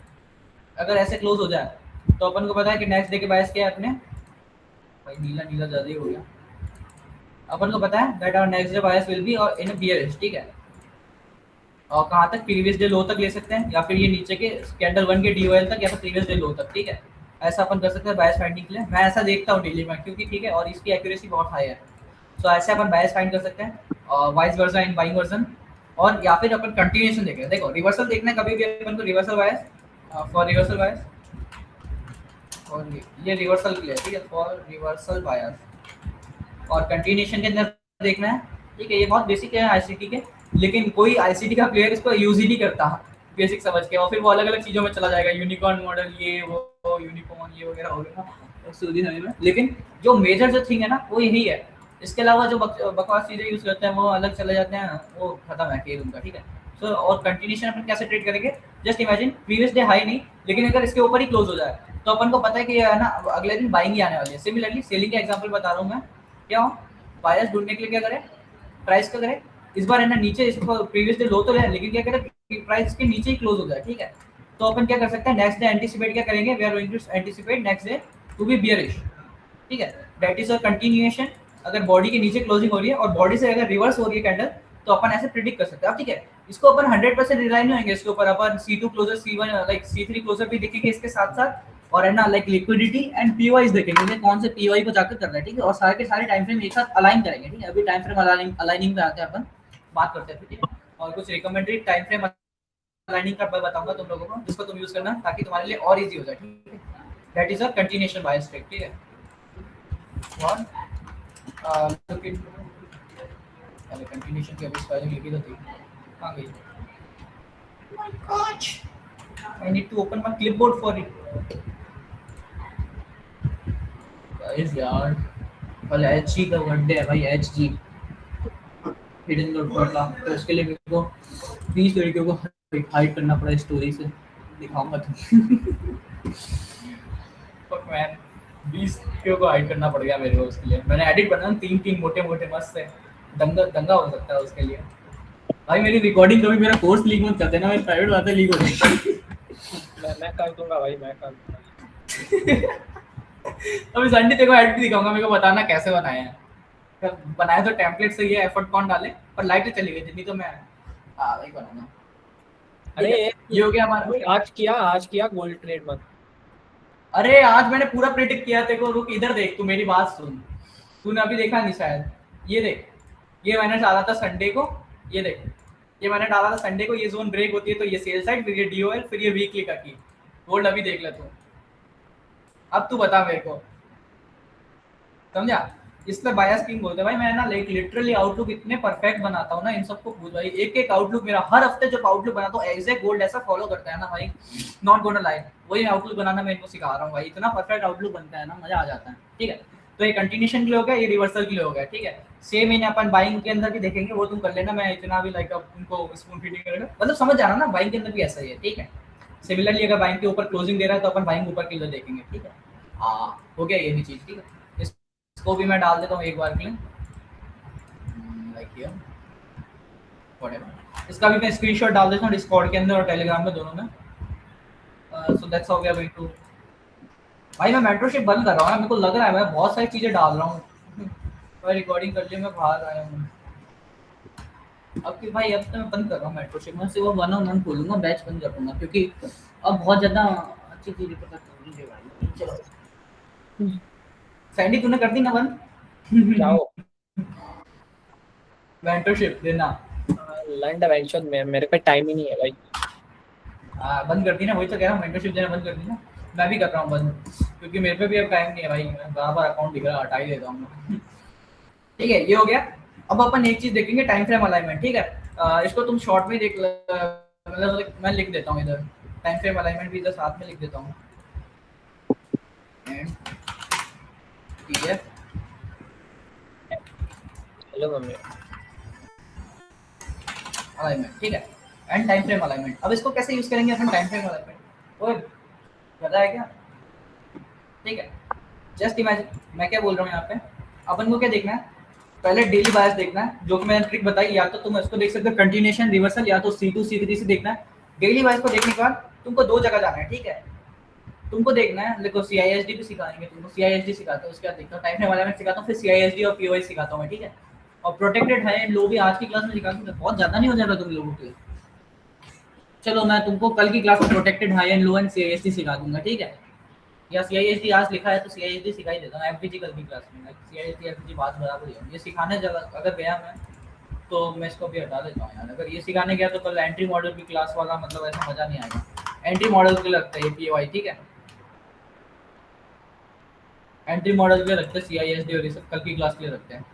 अगर ऐसे क्लोज हो जाए तो अपन को पता है कि नेक्स्ट डे के बायस क्या है अपने, भाई नीला नीला ज्यादा ही हो गया, अपन को पता है that our next day bias will be और इन बियरिश। ठीक है, और कहाँ तक, प्रीवियस डे लो तक ले सकते हैं, या फिर ये नीचे के कैंडल 1 के DOL तक, या फिर प्रीवियस डे लो तक। ठीक है, ऐसा अपन कर सकते हैं बायस फाइंडिंग के लिए। मैं ऐसा देखता हूँ डेली में, क्योंकि ठीक है, और इसकी एक्यूरेसी बहुत हाई है, तो ऐसे अपन बायस फाइंड कर सकते हैं, vice versa in buying version. और या फिर अपन कंटिन्यूएशन देख रहे हैं, देखो रिवर्सल देखना है कभी भी अपन को, रिवर्सल बायस फॉर रिवर्सल बायस, और ये रिवर्सल के लिए। ठीक है, फॉर रिवर्सल बायस, और कंटिन्यूएशन के अंदर देखना है। ठीक है, ये बहुत बेसिक है आईसीटी के, लेकिन कोई आईसीटी का प्लेयर इसको यूज ही नहीं करता बेसिक समझ के, और फिर वो अलग अलग चीज़ों में चला जाएगा, यूनिकॉर्न मॉडल, ये वो यूनिकॉर्न ये वगैरह हो गया सूदी समय में। लेकिन जो मेजर जो थिंग है ना वो यही है, इसके अलावा जो बकवास चीज़ें यूज़ करते हैं वो अलग चले जाते हैं, वो खत्म है खेल उनका। ठीक है, सो और कंटिन्यूएशन अपन कैसे ट्रेड करेंगे, just imagine previous day high नहीं, लेकिन अगर इसके ऊपर ही क्लोज हो जाए तो अपन को पता है कि ये है ना अगले दिन बाइंग ही आने वाली है। सिमिलरली सेलिंग का एग्जांपल बता रहा हूँ मैं, क्या हो, बायर्स ढूंढने के लिए क्या करें, प्राइस का करें, इस बार है ना नीचे, इसको प्रीवियस डे लो तो है, लेकिन क्या करें, प्राइस के नीचे ही क्लोज हो जाए। ठीक है, तो अपन क्या कर सकते हैं, नेक्स्ट डे एंटीसिपेट क्या करेंगे, we are going to anticipate next day to be bearish. ठीक है, दैट इज अ कंटिन्यूएशन। अगर बॉडी के नीचे क्लोजिंग हो रही है और बॉडी से अगर रिवर्स हो रही है कैंडल, तो अपन ऐसे प्रिडिक्ट कर सकते हैं। अब ठीक है, इसको अपन 100% रिलाई नहीं होंगे इसके ऊपर, अपन C2 closure, C1 like C3 closure भी देखेंगे इसके साथ साथ, और है ना लाइक लिक्विडिटी एंड POIs देखेंगे, कौन से POI को जाकर करना है। ठीक है, और सारे के सारे टाइम फ्रेम एक साथ अलाइन करेंगे। ठीक है, अभी टाइम फ्रेम अलाइनिंग पे आते हैं, अपन बात करते हैं। ठीक है, और कुछ रिकमेंडेड टाइम फ्रेम अलाइनिंग का बताऊंगा तुम लोगों को, जिसको तुम यूज करना ताकि तुम्हारे लिए और इजी हो जाए। ठीक है, that is a continuation bias trick. ठीक है, और पहले कंटिन्यूएशन की अभी स्पेलिंग लिखी तो थी, कहाँ गई, I need to open my clipboard for it. Guys यार कल एचजी का बर्थडे है भाई, एचजी हिडन डॉट का, तो उसके लिए मेरे को 20 लड़कियों को हाइड करना पड़ा स्टोरी से, दिखाऊंगा तुम। फक मैन, 20 लड़कियों को हाइड करना पड़ गया मेरे को उसके लिए। मैंने एडिट बनाया 3 मोटे मोटे मस्त से, दंगा दंगा हो सकता है उसके लिए। भाई मेरी रिकॉर्डिंग कभी मेरा कोर्स लीक मत कर देना, मेरी प्राइवेट बातें लीक हो जाएगी। मैं कर दूंगा भाई, मैं कर दूंगा। अभी संडे तेरे को एडिट भी दिखाऊंगा, मेरे को बताना कैसे बनाए हैं। बनाए तो टेम्पलेट से, ये एफर्ट कौन डाले, पर लाइट चली गई जितनी तो मैं वही बनाऊंगा। अरे ये हो गया हमारा। आज किया गोल्ड ट्रेड मत। अरे आज मैंने पूरा प्रेडिक्ट किया तेरे को, रुक इधर देख, तू मेरी बात सुन, तूने अभी देखा नहीं शायद। ये देख, ये मैंने डाला था संडे को, ये देख, ये मैंने डाला था संडे को, ये जोन ब्रेक होती है तो ये सेल साइड, फिर ये डीओएल, फिर ये वीकली का की गोल्ड। अभी देख ले तू, अब तू बता मेरे को, समझा? इसलिए बायस किंग बोलते हैं भाई। मैं ना लाइक लिटरली आउटलुक इतने परफेक्ट बनाता हूँ ना इन सबको भूल भाई, एक एक आउटलुक मेरा हर हफ्ते जब आउटलुक बनाता हूँ एग्जैक्ट गोल्ड ऐसा फॉलो करता है ना भाई, नॉट गोना लाई। वही आउटलुक बनाना मैं इनको सिखा रहा हूँ भाई, इतना परफेक्ट आउटलुक बनता है ना, मजा आ जाता है। ठीक है, तो ये कंटिन्यूशन के लिए हो गया, ये रिवर्सल के लिए हो गया। ठीक है, सेम इन्हें अपन बाइंग के अंदर भी देखेंगे, वो तुम कर लेना, मैं इतना भी लाइक उनको स्पून फीडिंग करेगा, मतलब समझ जा रहा ना, बाइंग के अंदर भी ऐसा ही है। ठीक है, सिमिलरली अगर बाइंग के ऊपर क्लोजिंग दे रहा है तो अपन बाइंग ऊपर के लिए देखेंगे। ठीक है, हाँ हो गया ये भी चीज़। ठीक है, इसको भी मैं डाल देता हूँ एक बार के लिए, लाइक हियर व्हाटएवर। इसका भी मैं स्क्रीनशॉट डाल देता हूँ डिस्कॉर्ड के अंदर और टेलीग्राम में, दोनों में। So that's how we are going to. भाई मैं मेंटरशिप बंद कर रहा हूँ, मेरे को लग रहा है मैं बहुत सारी चीज़ें डाल रहा हूँ। मैं रिकॉर्डिंग कर लिया, मैं बाहर आया हूँ अब कि भाई, अब तो मैं बंद कर रहा हूँ मेंटरशिप, मैं सिर्फ 1-on-1 खोलूंगा, बैच बंद कर दूंगा, क्योंकि अब बहुत ज़्यादा अच्छी चीज़ें पता चल रही है भाई। चलो सैंडी, तूने कर दी ना बंद? जाओ मेंटरशिप देना। लैंड एवेंचर में, मेरे पे टाइम ही नहीं है भाई। बंद कर दी ना, वही तो कह रहा हूँ, मेंटरशिप देना बंद कर दी ना। मैं भी कर रहा हूँ बंद, क्योंकि मेरे पे भी अब टाइम नहीं है भाई, मैं बराबर अकाउंट दिख रहा है, हटा ही देता हूँ मैं। ठीक है, ये हो गया। अब अपन एक चीज देखेंगे, टाइम फ्रेम अलाइनमेंट। ठीक है, इसको तुम शॉर्ट में देख मतलब मैं लिख देता हूँ इधर, टाइम फ्रेम अलाइनमेंट भी इधर साथ में लिख देता हूँ। Hello mummy. अलाइनमेंट, ठीक है, एंड टाइम फ्रेम अलाइनमेंट। अब इसको कैसे यूज करेंगे अपन टाइम फ्रेम अलाइनमेंट, ओए पता है क्या? ठीक है, जस्ट इमेजिन, मैं क्या बोल रहा हूँ यहाँ पे, अपन को क्या देखना है, पहले डेली बायस देखना है, जो कि मैंने ट्रिक बताई, या तो तुम इसको देख सकते हो कंटिन्यूएशन, रिवर्सल, या तो C2 C3 से देखना है। डेली बायस को देखने के बाद तुमको 2 जगह जाना है। ठीक है, तुमको देखना है, देखो CISD भी सिखाएंगे तुमको, CISD सिखाते हैं, उसके बाद देखता हूँ टाइम फ्रेम अलाइनमेंट सिखाता हूँ, फिर CISD और POI सिखाता हूँ मैं। ठीक है, और प्रोटेक्टेड है लो भी आज की क्लास में सिखा दूंगा, बहुत ज़्यादा नहीं हो जाएगा तुम लोगों के। चलो मैं तुमको कल की क्लास में protected high and low and CISD सिखा दूंगा। ठीक है, या CISD आज लिखा है तो CISD सिखा ही देता हूँ, FPG कल की क्लास में, CISD FPG बात बराबर ही है। ये सिखाने जगह अगर गया मैं, तो मैं इसको भी हटा देता हूँ यार, अगर ये सिखाने गया तो कल एंट्री मॉडल की क्लास वाला मतलब ऐसा मज़ा नहीं आएगा। एंट्री मॉडल के लिए लगता है ये POI। ठीक है, एंट्री मॉडल के लिए रखते हैं CISD, और ये सब कल की क्लास के लिए रखते हैं।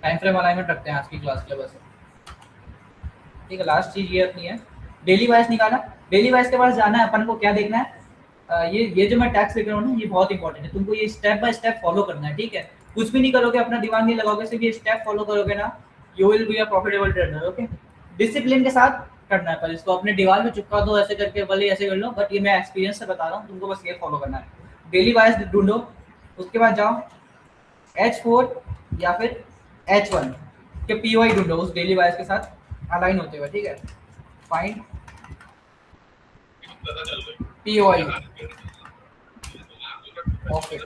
टाइम फ्रेम अलाइनमेंट रखते हैं आज की क्लास के लिए बस। ठीक है, लास्ट चीज़ ये अपनी है, डेली वाइज निकाला। डेली वाइज के पास जाना है, अपन को क्या देखना है, ये जो मैं टैक्स लिख रहा हूँ ना, ये बहुत इंपॉर्टेंट है, तुमको ये स्टेप बाय स्टेप फॉलो करना है। ठीक है, कुछ भी नहीं करोगे, अपना दिमाग नहीं लगाओगे, सिर्फ ये स्टेप फॉलो करोगे ना, you will be a profitable trader. Okay, discipline के साथ करना है, पर इसको अपने दीवार में चिपका दो ऐसे करके, भले ऐसे कर लो, बट ये मैं एक्सपीरियंस से बता रहा हूँ, तुमको बस ये फॉलो करना है। डेली वाइज ढूंढो, उसके बाद जाओ H4 या फिर H1 के POI ढूंढो उस डेली वाइज के साथ अलाइन होते हुए। ठीक है, फाइंड POI। ओके,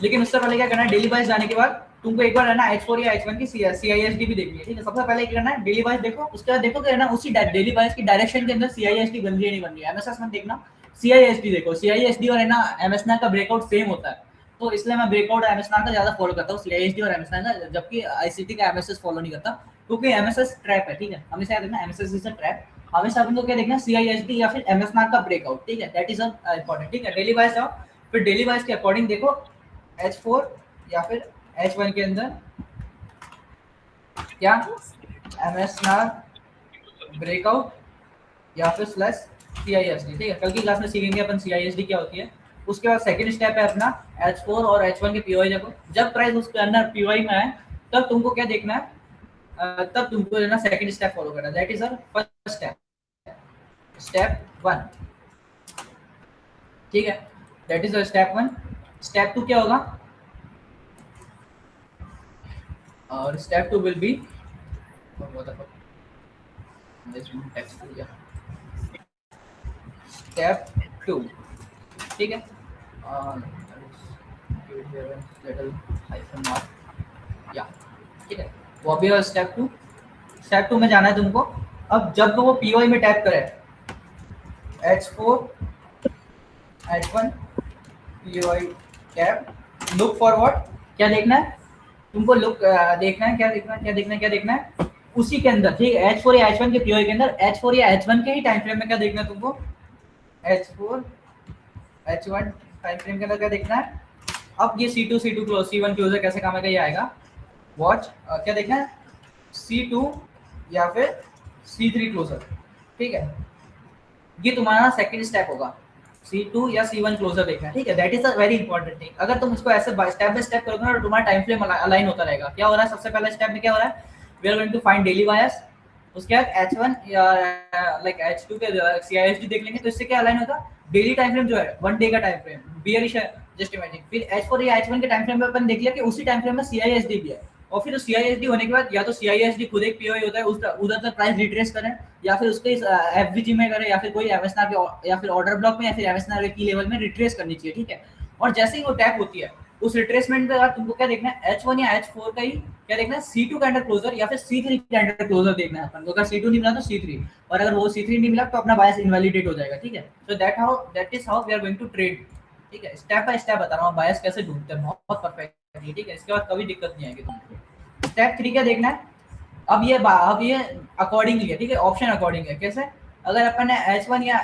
लेकिन उससे पहले क्या करना है, डेली वाइज जाने के बाद तुमको एक बार है ना H4 या H1 की CISD भी देखनी है। ठीक है, सबसे पहले क्या करना है, डेली वाइज देखो, उसके बाद देखो कि है ना उसी डेली वाइज की डायरेक्शन के अंदर CISD बन रही है नहीं बन रही है। MSS में देखना, CISD देखो, CISD और है ना MSNAR का ब्रेकआउट सेम होता है, तो इसलिए मैं ब्रेकआउट MSNAR का ज्यादा फॉलो करता हूँ, CISD और MSNAR का, जबकि ICT का MSS फॉलो नहीं करता, क्योंकि MSS ट्रैप है। ठीक है, हमेशा याद रखना MSS इज अ ट्रैप। हमेशा अपन को क्या देखना, CISD या फिर MSNAR का ब्रेकआउट। ठीक है, दैट इज इंपॉर्टेंट। ठीक है, डेली वाइज जाओ, फिर डेली वाइज के अकॉर्डिंग देखो H4 या फिर H1 के अंदर क्या MSNAR ब्रेकआउट या फिर स्लैश CISD, ठीक है। कल की क्लास में सीखेंगे अपन CISD क्या होती है। उसके बाद सेकंड स्टेप है अपना H4 और H1 के POI। देखो जब प्राइस उसके अंदर POI में आए तब तुमको क्या देखना है, तब तुमको ना सेकंड स्टेप फॉलो करना है। That is our first step, step 1, ठीक है। That is step 1। स्टेप 2 क्या होगा, और स्टेप 2 विल बी स्टेप 2, ठीक है। या ठीक है, वो भी है स्टेप 2। स्टेप 2 में जाना है तुमको। अब जब वो POI में टैप करे H4 H1 POI tap, look for what, क्या देखना है तुमको, लुक देखना है, क्या देखना है, क्या देखना है, क्या देखना है उसी के अंदर, ठीक है। H4 या H1 के POI के अंदर H4 या H1 के ही टाइम फ्रेम में क्या देखना है तुमको, H4 H1 टाइम फ्रेम के अंदर क्या देखना है। अब ये C2 क्लोज C1 क्लोजर कैसे काम आएगा, ये आएगा। वॉच क्या देखना है, C2 या फिर C3 क्लोजर, ठीक है। ये तुम्हारा सेकंड स्टेप होगा, C2 या C1 क्लोजर देखना है, ठीक है। That is a very important thing. अगर तुम इसको ऐसे स्टेप बाय स्टेप करोगे ना तो तुम्हारा टाइम फ्रेम अलाइन होता रहेगा। क्या हो रहा है, सबसे पहले स्टेप में क्या हो रहा है, we are going to find daily bias. उसके बाद H1 या लाइक H2 के CISD देख लेंगे, तो इससे क्या अलाइन होगा, डेली टाइम फ्रेम जो है 1 डे का टाइम फ्रेम, बियरिश है जस्ट इमेजिन। फिर H4 या H1 के टाइम फ्रेम में अपन देख लिया कि उसी टाइम फ्रेम में CISD भी है, और फिर CISD होने के बाद या तो CISD खुद एक POI होता है, उधर तक प्राइस रिट्रेस करें, या फिर उसके FVG में करें, या फिर कोई एमएसआर के या फिर ऑर्डर ब्लॉक में या फिर एमएसआर के की लेवल में रिट्रेस करनी चाहिए, ठीक है। और जैसे ही वो टैप होती है उस रिट्रेसमेंट के बाद तुमको क्या देखना है, H1 या H4 का ही क्या देखना है, C2 कैंडल क्लोजर या फिर C3 कैंडल क्लोजर देखना है अपन को। अगर C2 नहीं मिला तो C3, और अगर वो C3 नहीं मिला तो अपना बायस इनवैलिडेट हो जाएगा, ठीक है। So that is how we are going to trade, ठीक है। स्टेप बाय स्टेप बता रहा हूँ बायस कैसे ढूंढते हैं, बहुत परफेक्ट है, ठीक है। इसके बाद कभी दिक्कत नहीं आएगी तुमको। स्टेप 3 क्या देखना है, अब ये अकॉर्डिंगली है, ठीक है, ऑप्शन अकॉर्डिंग है। कैसे, अगर अपन ने H1 या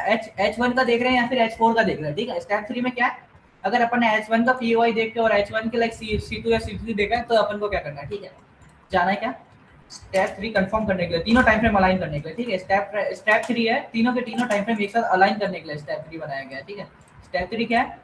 H1 का देख रहे हैं या फिर H4 का देख रहे हैं, ठीक है। स्टेप 3 में क्या है, अगर अपन ने H1 का POI देख के और H1 के लाइक C2 या C3 देखा है तो अपन को क्या करना है, ठीक है, जाना है क्या, स्टेप 3 कंफर्म करने के लिए, तीनों टाइम फ्रेम अलाइन करने के लिए, ठीक है। स्टेप 3 है तीनों के तीनों टाइम फ्रेम एक साथ अलाइन करने के लिए स्टेप 3 बनाया गया है, ठीक है। स्टेप 3 क्या है,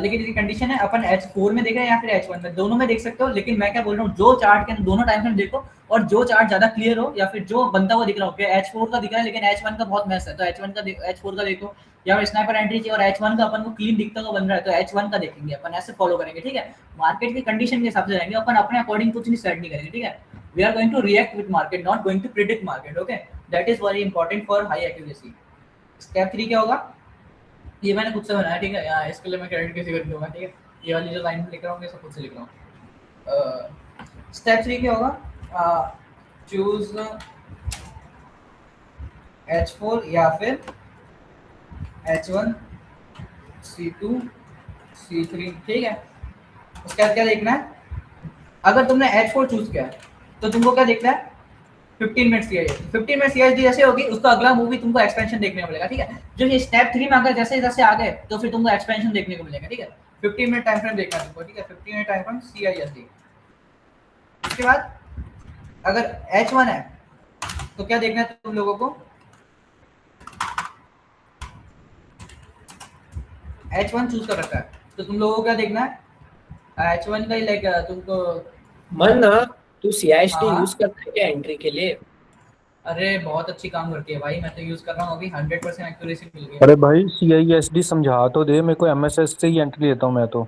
लेकिन इसकी कंडीशन है अपन H4 में देख रहे हैं या फिर H1 में, दोनों में देख सकते हो। लेकिन मैं क्या बोल रहा हूँ, जो चार्ट के दोनों टाइम फ्रेम देखो, और जो चार्ट ज्यादा क्लियर हो या फिर जो बनता हुआ दिख रहा हो कि H4 का दिख रहा है लेकिन H1 का बहुत मैस है, तो H4 का देखो, या फिर स्नाइपर एंट्री चाहिए और H1 का अपन को क्लीन दिखता हुआ बन रहा है तो H1 का देखेंगे अपन, ऐसे फॉलो करेंगे, ठीक है। मार्केट की कंडीशन के हिसाब से जाएंगे अपन, अपने अकॉर्डिंग कुछ नहीं सेट नहीं करेंगे, ठीक है। We are going to react with market, not going to predict market, okay. That is very important for high accuracy. Step 3 क्या होगा, ये मैंने खुद से बनाया, ठीक है। यहाँ इसके लिए मैं क्रेडिट किसी को नहीं दूंगा, ठीक है। ये वाली जो लाइन लिख रहा हूँ ये सब खुद से लिख रहा हूँ। स्टेप 3 क्या होगा, चूज H4 या फिर H1 C2 C3, ठीक है। उसके बाद क्या देखना है, अगर तुमने H4 चूज किया तो तुमको क्या देखना है, 15 मिनट CISD, 15 मिनट CISD जैसे होगी उसका अगला मूवी तुमको एक्सपेंशन देखने को मिलेगा, ठीक है। जो ये स्टेप 3 में अगर जैसे जैसे आ गए तो फिर तुमको एक्सपेंशन देखने को मिलेगा, ठीक है। 15 मिनट टाइम फ्रेम देखना है तुमको, ठीक है। 15 मिनट टाइम फ्रेम CISD। उसके बाद अगर H1 है तो क्या देखना है तुम लोगों को, H1 चूज कर रखा है तो तुम लोगों को क्या देखना है, H1 का ही लाइक तुमको। मन तू CISD हाँ, यूज करता है क्या एंट्री के लिए? अरे बहुत अच्छी काम करती है भाई, मैं तो यूज कर रहा हूँ अभी, 100% एक्यूरेसी मिल गई अरे मुझे। भाई CISD समझा तो दे मेरे को, MSS से ही एंट्री लेता हूँ मैं तो।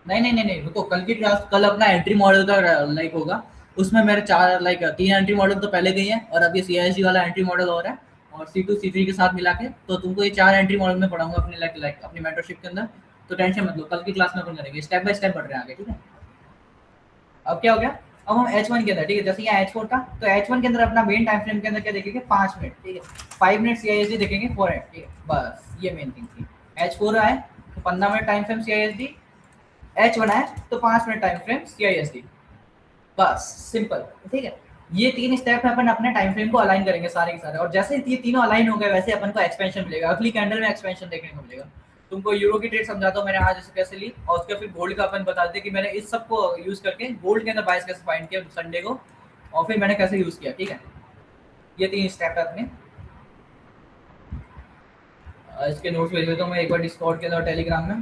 नहीं, रुको, कल की क्लास, कल अपना एंट्री मॉडल का लाइक होगा, उसमें मेरे 3 एंट्री मॉडल तो पहले गई है, और अब ये CISD वाला एंट्री मॉडल और है, और C2 C3 के साथ मिला के, तो तुमको ये 4 एंट्री मॉडल में पढ़ाऊंगा अपने लाइक अपनी मेंटरशिप के अंदर। तो टेंशन मत लो, कल की क्लास में अपन करेंगे, स्टेप बाय स्टेप बढ़ रहे हैं आगे, ठीक है। अब क्या हो गया, अब हम H1 के अंदर, ठीक है, जैसे यहाँ H4 था तो H1 के अंदर अपना मेन टाइम फ्रेम के अंदर क्या देखेंगे, 5 मिनट, ठीक है। 5 मिनट CISD देखेंगे 4 मिनट, ठीक है, बस ये मेन थिंग थी। H4 आए तो 15 minute time frame CISD, H1 आए तो 5 मिनट टाइम फ्रेम CISD, बस सिंपल, ठीक है। ये 3 स्टेप में अपन अपने टाइम फ्रेम को अलाइन करेंगे सारे के सारे, और जैसे ये तीनों अलाइन हो गए वैसे अपन को एक्सपेंशन मिलेगा, अगली कैंडल में एक्सपेंशन देखने को मिलेगा। तुमको यूरो की ट्रेड समझाता हूँ मैंने आज जैसे कैसे ली, और उसके फिर गोल्ड का अपन बता देते कि मैंने इस सब को यूज करके गोल्ड के अंदर बाइस कैसे फाइंड किया संडे को, और फिर मैंने कैसे यूज किया, ठीक है। ये 3 स्टेप है अपने। इसके नोट्स भेज देता हूँ मैं एक बार डिस्कॉर्ड के अंदर टेलीग्राम में।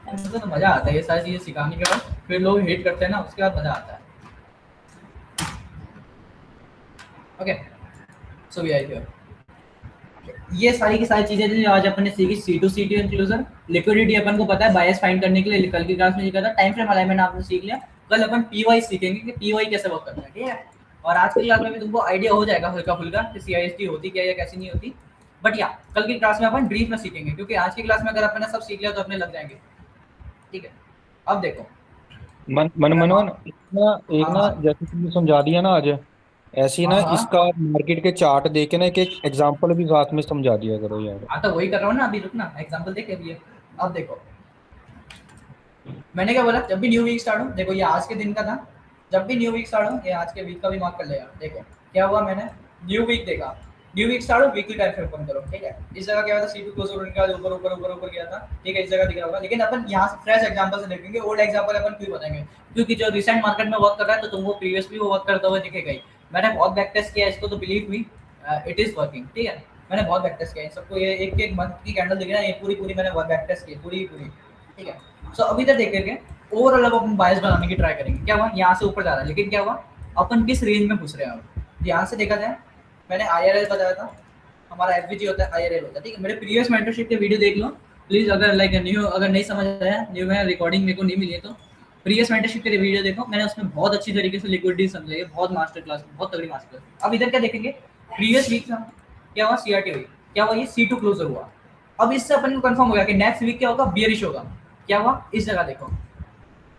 मुझे तो मजा आता है ये सारी चीजें सिखाने के बाद, फिर लोग हेट करते हैं ना, उसके बाद मजा आता है। Okay so we are here. ये सारी की सारी चीजें जो आज अपन ने सीखी, C2 C2 इंक्लूजन, लिक्विडिटी अपन को पता है, बायस फाइंड करने के लिए कल की क्लास में ये था, टाइम फ्रेम अलाइनमेंट आपने सीख लिया। कल अपन पीवाई सीखेंगे कि पीवाई कैसे वर्क करता है, ठीक है। और आज की क्लास में भी तुमको आइडिया हो जाएगा हल्का फुल्का कि CIST होती क्या है या कैसी नहीं होती, बट या कल की क्लास में अपन ब्रीफ में सीखेंगे, क्योंकि आज की क्लास में अगर अपन ने सब सीख लिया तो अपने लग जाएंगे, ठीक है। अब देखो मनमोहन, एक ना हाँ जैसे तुमने समझा दिया ना आज, ऐसे ही ना हाँ इसका मार्केट के चार्ट देके ना एक एक एग्जांपल भी साथ में समझा दिया करो यार। हाँ, तो वही कर रहा हूँ ना अभी, रुक ना एग्जाम्पल देख अभी ये। अब देखो मैंने क्या बोला, जब भी न्यू वीक स्टार्ट हो, देखो ये आज के दिन का था, जब भी न्यू वीक स्टार्ट हो, ये आज के वीक का भी मार्क कर लेगा। देखो क्या हुआ, मैंने न्यू वीक देखा, न्यू वीक स्टार्ट हो, वीकली टाइम फ्रेम ओपन करो, ठीक है। इस जगह क्या था, C2 क्लोज होने के बाद ऊपर ऊपर ऊपर ऊपर गया था, ठीक है, इस जगह दिख रहा होगा। लेकिन अपन यहाँ से फ्रेश एग्जांपल से देखेंगे, ओल्ड एग्जांपल अपन क्यों बताएंगे, क्योंकि जो रिसेंट मार्केट में वर्क कर रहा है तो तुमको प्रीवियसली वो वर्क करता हुआ दिखेगा ही। मैंने बहुत बैक टेस्ट किया इसको, तो believe me it is working, ठीक है। मैंने बहुत बैक टेस्ट किया सबको, ये एक एक मंथ की कैंडल दिख रहा है, ये पूरी पूरी मैंने बहुत बैक टेस्ट की पूरी, ठीक है। सो अभी तक देख करके ओवरऑल अब अपन बायस बनाने की ट्राई करेंगे। क्या हुआ, यहाँ से ऊपर जा रहा है, लेकिन क्या हुआ, अपन किस रेंज में घुस रहे हैं। अब ध्यान से देखा जाए, मैंने IRL बताया था, हमारा FVG होता है, IRL होता है, ठीक है। मेरे प्रीवियस मेंटरशिप के वीडियो देख लो प्लीज, अगर लाइक न्यू, अगर नहीं समझ आया, न्यू में रिकॉर्डिंग मेरे को नहीं मिली है तो प्रीवियस मेंटरशिप के वीडियो देखो, मैंने उसमें बहुत अच्छी तरीके से लिक्विडिटी समझाई है, बहुत मास्टर क्लास, बहुत तगड़ी मास्टर क्लास। अब इधर क्या देखेंगे, प्रीवियस वीक का क्या हुआ, CRT हुई, क्या हुआ, ये C2 क्लोजर हुआ। अब इससे अपन को कंफर्म हो गया कि नेक्स्ट वीक क्या होगा, बियरिश होगा। क्या हुआ, इस जगह देखो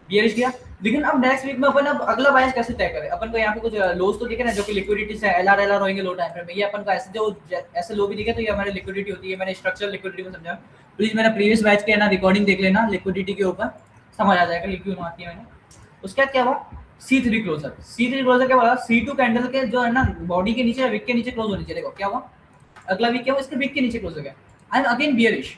बियरिश किया, लेकिन अब नेक्स्ट वीक में अपन अब अगला बायस कैसे तय करें। अपन को यहाँ पे कुछ लोस तो दिखे ना, जो कि लिक्विडिटी से LR होंगे लो टाइम फ्रेम में, ये अपन को ऐसे जो ऐसे लो भी दिखे तो ये हमारी लिक्विडिटी होती है। मैंने स्ट्रक्चर लिक्विडिटी में समझा, प्लीज मेरा प्रीवियस बैच के ना रिकॉर्डिंग देख लेना, लिक्विडिटी के ऊपर समझ आ जाएगा ये क्यों आती है मैंने। उसके बाद क्या हुआ, C3 क्लोजर, C3 क्लोजर क्या बोला, C2 कैंडल के जो है ना बॉडी के नीचे, विक के नीचे क्लोज होनी चाहिए। देखो क्या हुआ, अगला वीक क्या हुआ, इसके विक के नीचे क्लोज हो गया, आई एम अगेन बियरिश।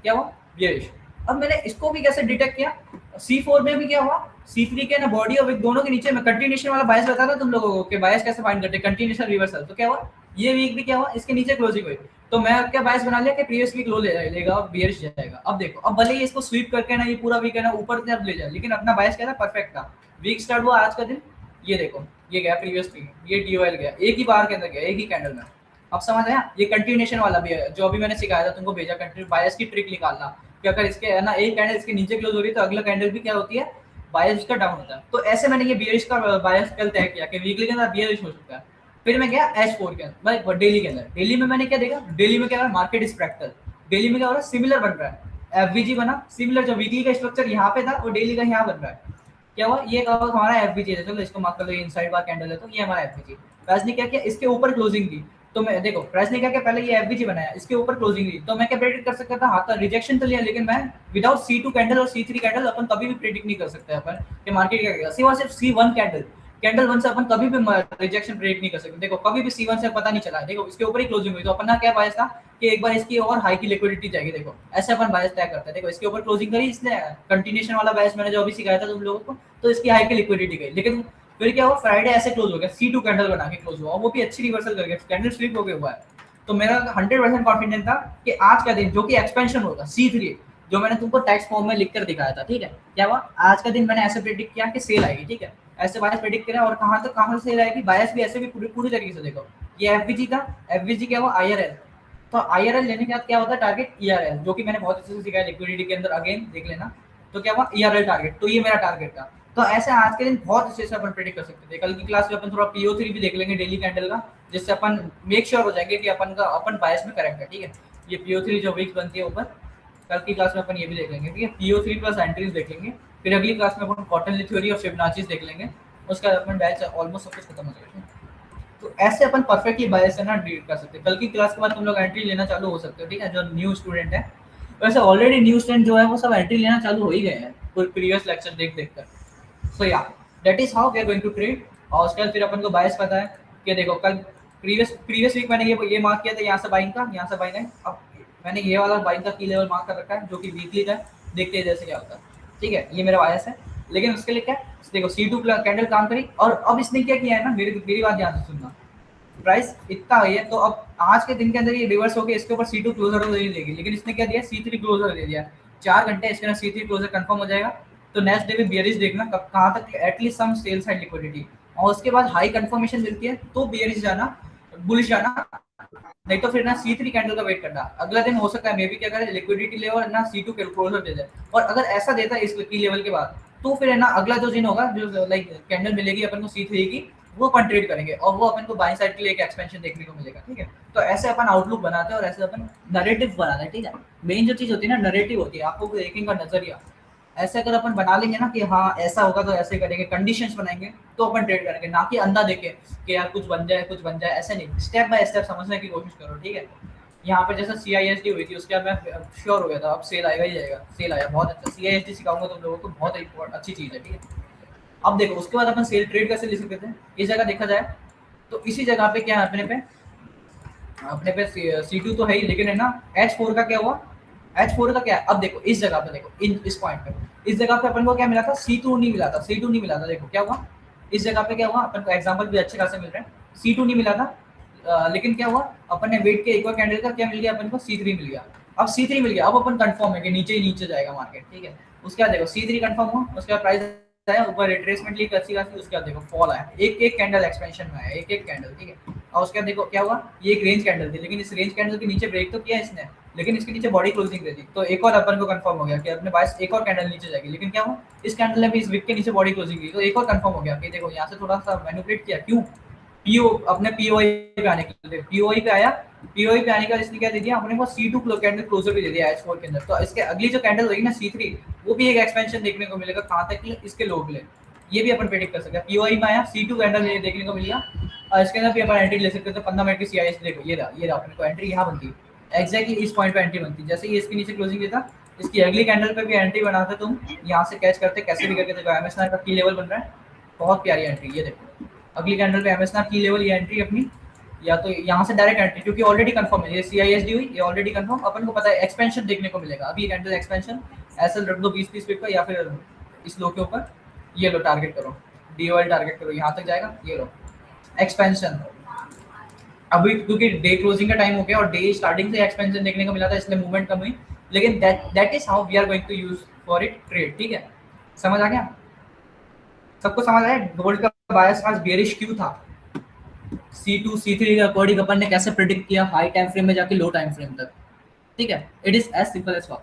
क्या हुआ, बियरिश। अब मैंने इसको भी कैसे डिटेक्ट किया, C4 में भी क्या हुआ, C3 के ना बॉडी और विक दोनों के नीचे में कंटिन्यूएशन वाला बायस बता रहा तुम लोगों को कि बायस कैसे फाइंड करते हैं, कंटिन्यूएशन रिवर्सल। तो क्या हुआ, ये वीक भी क्या हुआ, इसके नीचे क्लोजिंग हुई, तो मैं अब क्या बायस बना लिया कि प्रीवियस वीक लो लेगा और बियरिश जाएगा। अब देखो, अब भले ही इसको स्वीप करके ना ये पूरा वीक है ना ऊपर से अब ले जाए, लेकिन अपना बायस क्या था, परफेक्ट था। वीक स्टार्ट हुआ आज का दिन, ये देखो ये गया प्रीवियस वीक, ये DOL गया, एक ही बार के अंदर गया, एक ही कैंडल में। अब समझ आया, ये कंटिन्यूएशन वाला भी है जो अभी मैंने सिखाया था तुमको, भेजा कंटिन्यू बायस की ट्रिक निकालना कि अगर इसके है ना एक कैंडल इसके नीचे क्लोज हो रही है तो अगला कैंडल भी क्या होती है, बायस उसका डाउन होता है। तो ऐसे मैंने ये बियरिश का बायस कल तय किया कि वीकली के अंदर बियरिश हो सकता है। फिर मैं गया H4 के अंदर, भाई डेली के अंदर, डेली में मैंने क्या देखा, डेली में क्या हो रहा है, मार्केट इज फ्रैक्टल, डेली में क्या हो रहा है, सिमिलर बन रहा है, FVG बना सिमिलर, जो वीकली का स्ट्रक्चर यहाँ पे था वो डेली का यहाँ बन रहा है। क्या हुआ, ये हमारा FVG है, चलो इसको मार्क कर लो, ये इनसाइड बार कैंडल है तो ये हमारा FVG। प्राइस ने क्या किया, इसके ऊपर क्लोजिंग दी, तो मैं देखो प्राइस ने क्या किया, पहले ये FVG बनाया, इसके ऊपर क्लोजिंग दी, तो मैं क्या प्रेडिक्ट कर सकता था, हाँ का रिजेक्शन तो लिया, लेकिन मैं विदाउट C2 कैंडल और C3 कैंडल अपन कभी भी प्रेडिक्ट नहीं कर सकते अपन कि मार्केट क्या करेगा। सिर्फ C1 कैंडल 1 से अपन कभी भी रिजेक्शन प्रेडिक्ट नहीं कर सकते। देखो कभी भी C1 से पता नहीं चला, देखो इसके ऊपर ही क्लोजिंग हुई, तो अपन ना क्या बायस था कि एक बार इसकी और हाई की लिक्विडिटी जाएगी। देखो ऐसे अपन बायस तय करते हैं, देखो इसके ऊपर क्लोजिंग करी इसने, कंटिन्यूएशन वाला बायस मैंने जो अभी सिखाया था तुम लोगों को, तो इसकी हाई की लिक्विडिटी गई। लेकिन फिर क्या हुआ, फ्राइडे ऐसे क्लोज हो गया, C2 कैंडल बना के क्लोज हुआ, वो भी अच्छी रिवर्सल कर गया, कैंडल स्लिप हो गया हुआ है। तो मेरा 100% कॉन्फिडेंट था कि आज का दिन जो कि एक्सपेंशन होगा C3, जो मैंने तुमको टेक्स्ट फॉर्म में लिख कर दिखाया था, ठीक है। क्या हुआ, आज का दिन मैंने ऐसे प्रेडिक्ट किया कि सेल आएगी, ठीक है, ऐसे बायस प्रेडिक्ट करा, और कहां तक कहां से सेल आएगी, बायस भी ऐसे भी पूरी तरीके से देखो, ये FVG था, FVG क्या हुआ, IRL, तो IRL लेने के बाद क्या होता है, टारगेट ERL, जो कि मैंने बहुत अच्छे से सिखाया लिक्विडिटी के अंदर, अगेन देख लेना। तो क्या हुआ, ERL टारगेट, तो ये मेरा टारगेट था। तो ऐसे आज के दिन बहुत अच्छे से अपन प्रेडिक्ट कर सकते थे। कल की क्लास में अपन थोड़ा PO3 भी देख लेंगे डेली कैंडल का, जिससे अपन मेक श्योर हो जाएंगे कि अपन बायस में करेक्ट है, ठीक है। ये PO3 जो वीक्स बनती है ऊपर, कल की क्लास में अपन ये भी देख लेंगे, ठीक है। PO3 प्लस एंट्रीज देख लेंगे, फिर अगली क्लास में अपन क्वार्टरली थ्योरी और फिबोनाची देख लेंगे, उसका अपन बैच ऑलमोस्ट सब कुछ खत्म हो जाएगा। तो ऐसे अपन परफेक्टली बायस से ना डील कर सकते हैं। कल की क्लास के बाद तुम लोग एंट्री लेना चालू हो सकते हो, ठीक है, जो न्यू स्टूडेंट है। वैसे ऑलरेडी न्यू स्टूडेंट जो है वो सब एंट्री लेना चालू हो ही गए हैं प्रीवियस लेक्चर देख कर। सो या that is how we are going to trade. और उसके बाद फिर अपन को बायस पता है कि देखो कल प्रीवियस वीक मैंने ये मार्क किया था, यहाँ से बाइंग का, यहाँ से बाइंग है। अब मैंने ये वाला बाइंग का की लेवल मार्क कर रखा है जो कि वीकली का है, देखते हैं जैसे क्या होता है, ठीक है। ये मेरा बायस है, लेकिन उसके लिए क्या, देखो C2 कैंडल काम करी, और अब इसने क्या किया है ना, मेरी बात ध्यान से सुनना, प्राइस इतना हुई है, तो अब आज के दिन के अंदर ये रिवर्स होकर इसके ऊपर C2 क्लोजर तो नहीं देगी, लेकिन इसने क्या दिया, C3 क्लोजर दे दिया। 4 घंटे इसके अंदर C3 क्लोजर कंफर्म हो जाएगा, तो नेक्स्ट डे भी बियरिश देखना कब कहाँ तक, at least some sell side liquidity, और उसके बाद हाई कंफर्मेशन मिलती है तो बियरिश जाना, बुलिश जाना, नहीं तो फिर ना C3 कैंडल का वेट करना। अगला दिन हो सकता है मे बी क्या करे, लिक्विडिटी ले और ना C2 क्लोजर दे दे, और अगर ऐसा देता है इस की लेवल के बाद, तो फिर है ना अगला जो दिन होगा, जो लाइक कैंडल मिलेगी अपन को C3 की, वो अपन ट्रेड करेंगे और वो अपन को बाइंग साइड के लिए एक एक्सपेंशन देखने को मिलेगा। ठीक है, तो ऐसे अपन आउटलुक बनाते हैं और ऐसे अपन नैरेटिव बनाते हैं। ठीक है, मेन जो चीज होती है ना नैरेटिव होती है, आपको देखेंगे का नजरिया। ऐसे अगर अपन बना लेंगे ना कि हाँ ऐसा होगा तो ऐसे करेंगे, कंडीशंस बनाएंगे तो अपन ट्रेड करेंगे, ना कि अंधा देखे कि यार कुछ बन जाए कुछ बन जाए, ऐसे नहीं, स्टेप बाय स्टेप समझने की कोशिश करो। ठीक है, यहाँ पे जैसे CISD हुई थी उसके बाद मैं श्योर हो गया था अब सेल आएगा ही जाएगा, सेल आया बहुत अच्छा। CISD सिखाऊंगा तुम लोगों को, बहुत अच्छी चीज़ है। ठीक है, अब देखो उसके बाद अपन सेल ट्रेड कैसे ले सकते थे, इस जगह देखा जाए तो इसी जगह पे क्या है, अपने पे C2 तो है ही, लेकिन है ना H4 का क्या हुआ, H4 का क्या है, अब देखो इस जगह पे, देखो इस पॉइंट पे, इस जगह पे अपन को क्या मिला था, C2 नहीं मिला था, C2 नहीं मिला था। देखो क्या हुआ इस जगह पे, क्या हुआ अपन को एग्जांपल भी अच्छे खासे मिल रहे हैं, C2 नहीं मिला था, लेकिन क्या हुआ अपन ने वेट के एक और कैंडल का क्या मिल गया अपन को, C3 मिल गया। अब C3 मिल गया, अब अपन कंफर्म है कि नीचे ही नीचे जाएगा मार्केट। ठीक है, उसके बाद देखो C3 कंफर्म हुआ, उसके बाद प्राइस आया ऊपर, रिट्रेसमेंट ली अच्छी खासी, उसके बाद देखो फॉल आया, एक कैंडल एक्सपेंशन में आया, एक कैंडल। ठीक है, और उसके बाद देखो क्या हुआ, ये एक रेंज कैंडल थी, लेकिन इस रेंज कैंडल के नीचे ब्रेक तो किया इसने, लेकिन इसके नीचे बॉडी क्लोजिंग दे दी, तो एक और अपन को कंफर्म हो गया कि अपने पास एक और कैंडल नीचे जाएगी। लेकिन क्या हुआ, इस कैंडल ने भी इस विक के नीचे बॉडी क्लोजिंग दी, तो एक और कंफर्म हो गया कि देखो यहाँ से थोड़ा सा मैनिपुलेट किया, क्यों अपने POI पे आने के लिए, POI पे आया, POI पे आने का इसने क्या दे दिया अपने को, C2 कैंडल क्लोजर भी दे दिया H4 के अंदर। तो इसके अगली जो कैंडल होगी ना C3, वो भी एक एक्सपेंशन देखने को मिलेगा, कहाँ तक कि इसके लो के लिए, ये भी अपन प्रेडिक्ट कर सकते हैं। POI में आया, C2 कैंडल देखने को मिल गया, और इसके अंदर भी अपन एंट्री ले सकते थे 15 मिनट की CIS। देखो ये रहा अपने को एंट्री यहाँ बनती है, एग्जैक्टली इस पॉइंट पे एंट्री बनती है, जैसे ही इसके नीचे क्लोजिंग देता, इसकी अगली कैंडल पे भी एंट्री बनाते तुम, यहाँ से कैच करते कैसे भी करके। देखो MSR का की लेवल बन रहा है, बहुत प्यारी एंट्री, ये देखो अगली कैंडल पे MSR की लेवल, ये एंट्री अपनी, या तो यहाँ से डायरेक्ट एंट्री, क्योंकि ऑलरेडी कंफर्म है, ये CISD हुई, ये ऑलरेडी कंफर्म, अपन को पता है एक्सपेंशन देखने को मिलेगा। अभी कैंडल एक्सपेंशन ऐसे रख दो 20-30 पिप का, या फिर इस लो के ऊपर ये लो टारगेट करो, DOL टारगेट करो, यहाँ तक जाएगा, ये लो एक्सपेंशन। अभी क्योंकि डे क्लोजिंग का टाइम हो गया और डे स्टार्टिंग से एक्सपेंशन देखने को मिला था, इसलिए मूवमेंट कम हुई, लेकिन that is how we are going to use for it trade. ठीक है, समझ आ गया सबको, समझ आया गोल्ड का बायस आज बेरिश क्यों था, C2 C3 के अकॉर्डिंग अपन ने कैसे प्रेडिक्ट किया हाई टाइम फ्रेम में जाके लो टाइम फ्रेम तक। ठीक है, it is as simple as fuck.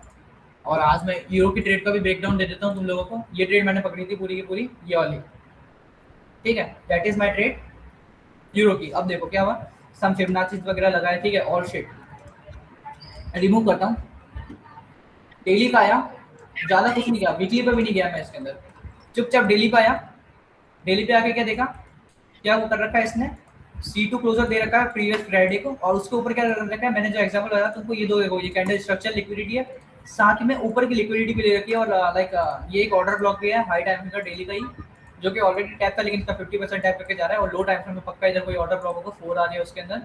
और आज मैं यूरो की ट्रेड का भी ब्रेकडाउन दे देता हूँ तुम लोगों को। ये ट्रेड मैंने पकड़ी थी पूरी की पूरी, ये वाली। ठीक है, that is my trade euro की। अब देखो क्या हुआ, सम फिबोनाची वगैरह लगाए, ठीक है, और शिट रिमूव करता हूँ। डेली का आया, ज़्यादा कुछ नहीं किया, वीकली पे भी नहीं गया मैं इसके अंदर, चुपचाप डेली पे आया। डेली पे आके क्या देखा, क्या कर रखा है इसने, C2 क्लोजर दे रखा है प्रीवियस फ्राइडे को, और उसके ऊपर क्या कर रखा है, मैंने जो एग्जांपल बताया तुमको, ये दो देखो, ये कैंडल स्ट्रक्चर लिक्विडिटी है, साथ में ऊपर की लिक्विडिटी भी ले रखी है, और लाइक ये एक ऑर्डर ब्लॉक भी है हाई टाइम का डेली का ही, जो कि ऑलरेडी टैप था, लेकिन इसका 50% टैप करके जा रहा है, और लो टाइम फ्रेम में पक्का इधर कोई ऑर्डर ब्लॉक होगा 4 आवर है उसके अंदर,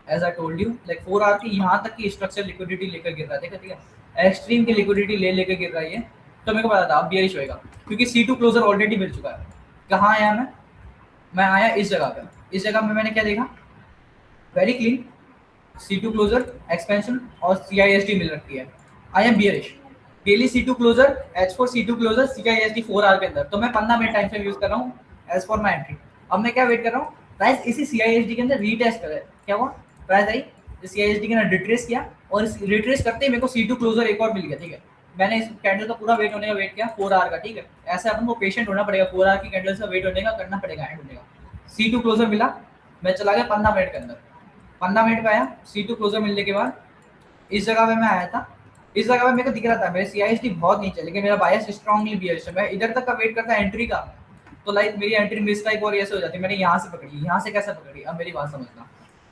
as I told you, like 4 hour की यहाँ तक की स्ट्रक्चर लिक्विडिटी लेकर गिर रहा है। ठीक है, एक्सट्रीम की लिक्विडिटी लेकर गिर रहा है ये, तो मेरे को पता था अब बियरिश होएगा, क्योंकि C2 क्लोजर ऑलरेडी मिल चुका है। कहाँ आया मैं आया इस जगह पे, इस जगह में मैंने क्या देखा, very clean C2 closure expansion और CISD मिल रखी है। I am bearish, daily C2 closure, H4 C2 closure, CISD 4 hour के अंदर, तो मैं 15 मिनट टाइम फ्रेम यूज कर रहा हूँ एज फॉर माई एंट्री। अब मैं क्या वेट कर रहा हूँ, प्राइस इसी CISD के अंदर रीटेस्ट करे। क्या हुआ, प्राइस आई CISD के अंदर रिट्रेस किया, और इस रिट्रेस करते ही मेरे को C2 क्लोजर एक और मिल गया। ठीक है, मैंने इस कैंडल का पूरा वेट होने का वेट किया 4 आवर का। ठीक है, ऐसे अपन को पेशेंट होना पड़ेगा, 4 आवर की कैंडल से वेट होने का करना पड़ेगा, एंड होने का। C2 क्लोजर मिला, मैं चला गया 15 मिनट के अंदर, 15 मिनट पे आया C2 क्लोजर मिलने के बाद इस जगह पे मैं आया था। इस जगह पे मेरे को दिख रहा था मेरे CISD बहुत नीचे, लेकिन मेरा बायस स्ट्रांगली बियरिश है। मैं इधर तक का वेट करता एंट्री का, तो लाइक मेरी एंट्री मिस टाइप और ऐसे हो जाती है। मैंने यहाँ से पकड़ी, यहाँ से कैसे पकड़ी, अब मेरी बात समझना।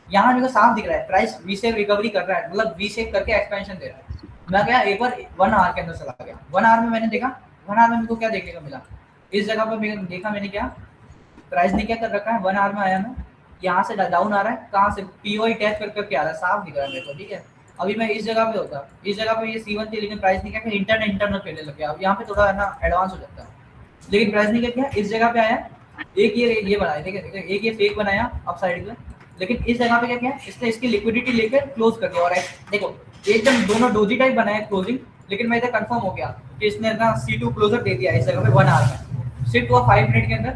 यहाँ मेरे को साफ दिख रहा है प्राइस वी शेप रिकवरी कर रहा है, मतलब वी शेप करके एक्सपेंशन दे रहा है। मैं गया एक बार 1 आवर के अंदर चला गया, 1 आवर में मैंने देखा, 1 आवर में मेरे को क्या देखने को मिला, इस जगह पर मैंने देखा, मैंने क्या प्राइस ने क्या कर रखा है, 1 आवर में आया मैं, यहाँ से डाउन आ रहा है, कहाँ से POI टैप कर करके आ रहा है, साफ दिख रहा है मेरे को। ठीक है, अभी मैं इस जगह पे होता, इस जगह पे ये C1 थी, लेकिन प्राइस ने क्या किया, इंटरनल खेलने लग गया। अब यहाँ पे थोड़ा है ना एडवांस हो जाता है, लेकिन प्राइस ने क्या किया, इस जगह पे आया, एक ये बनाया, ठीक है, एक ये फेक बनाया अप साइड में, लेकिन इस जगह पे क्या किया इसने, इसकी लिक्विडिटी लेकर क्लोज कर दिया। और देखो एकदम दोनों डोजी टाइप बनाया क्लोजिंग, लेकिन मैं इधर कंफर्म हो गया कि इसने ना C2 क्लोजर दे दिया इस जगह पे 1 आवर में। शिफ्ट हुआ 5 मिनट के अंदर,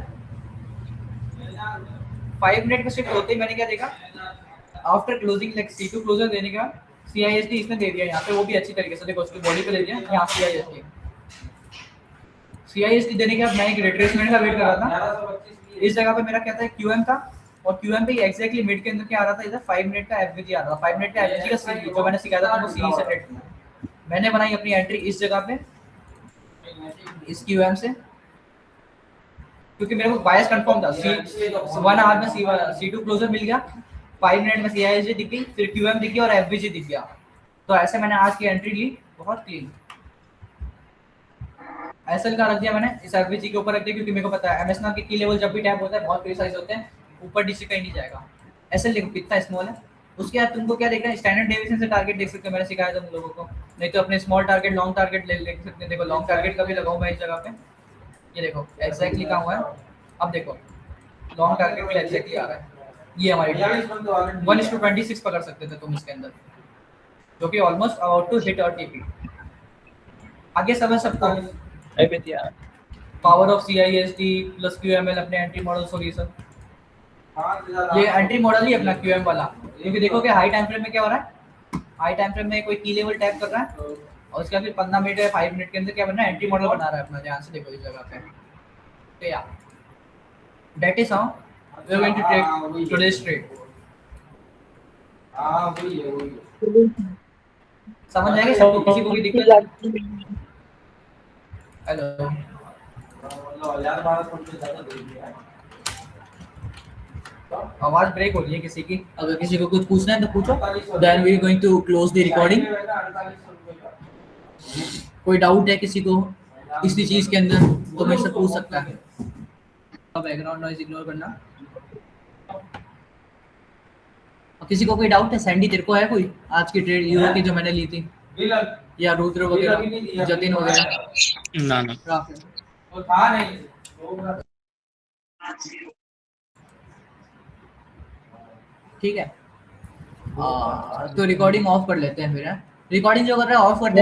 5 मिनट में शिफ्ट होते ही मैंने क्या देखा, after closing like C2 closure देने के बाद CISD इसने दे दिया यहाँ पे, वो भी अच्छी तरीके से। देखो उसकी बॉडी पे दे दिया यहाँ CISD देने के बाद मैं एक रिट्रेसमेंट का वेट कर रहा था। इस जगह पे मेरा क्या था QM था, और QM पे एग्जैक्टली मिड के अंदर क्या आ रहा था, इधर 5 मिनट का एवरेज आ रहा था। 5 मिनट का एवरेज का सीरी जो मैंने सिखाया था तुमको, सीरी से रेट मैंने बनाई अपनी एंट्री इस जगह पे इस QM से, क्योंकि मेरे को बायस कंफर्म था। 1 आवर में C2 क्लोजर मिल गया, 5 मिनट में CISD दिख गई, फिर QM दिख गया और एवरेज दिख गया। तो ऐसे मैंने आज की एंट्री ली, बहुत क्लीन। एसएल का रख दिया मैंने इस एवरेज के ऊपर रख दिया, क्योंकि मेरे को पता है एमएस नाम के की लेवल जब भी टैप होता है बहुत प्रिसाइज होते हैं, ऊपर डीसी कहीं नहीं जाएगा। एसएल देखो कितना स्मॉल है। उसके बाद तुमको क्या देखना है, स्टैंडर्ड डेविएशन से टारगेट देख सकते हो, मैंने सिखाया था तुम लोगों को। नहीं तो अपने स्मॉल टारगेट लॉन्ग टारगेट ले सकते हैं। देखो लॉन्ग टारगेट का भी लगाऊं मैं इस जगह पे, ये देखो एग्जैक्टली कहाँ हुआ है। अब देखो लॉन्ग टारगेट पे एग्जैक्टली आ रहा है, ये हमारी 1:26 पकड़ सकते थे तुम इसके अंदर, जो कि ऑलमोस्ट अबाउट टू हिट और टीपी। आगे समझ सबको power of CISD plus QML अपने एंट्री मॉडल सॉल्यूशन। ये एंट्री मॉडल ही अपना QM वाला, क्योंकि देखो कि हाई टाइम फ्रेम में क्या हो रहा है, हाई टाइम फ्रेम में कोई की लेवल टैप कर रहा है और उसके बाद फिर 15 मिनट या 5 मिनट के अंदर क्या बना है, एंट्री मॉडल बना रहा है अपना। ध्यान से देखो इस जगह पे। तो या that is how we are going to take today's trade. समझ आएगा सबको, किसी को भी दिक्कत? हेलो आवाज ब्रेक हो रही है किसी की, अगर किसी को कुछ पूछना है तो पूछो, then we are going to close the recording. कोई डाउट है किसी को किसी चीज के अंदर तो मेरे से पूछ सकता है। अब बैकग्राउंड नॉइज इग्नोर करना। और किसी को कोई डाउट है? सैंडी तेरे को है कोई आज की ट्रेड यूरो की जो मैंने ली थी, या रुद्र वगैरह, जतिन वगैरह? ना ना वो था नहीं। ठीक है, तो रिकॉर्डिंग ऑफ कर लेते हैं फिर। रिकॉर्डिंग जो कर रहा है ऑफ कर दे।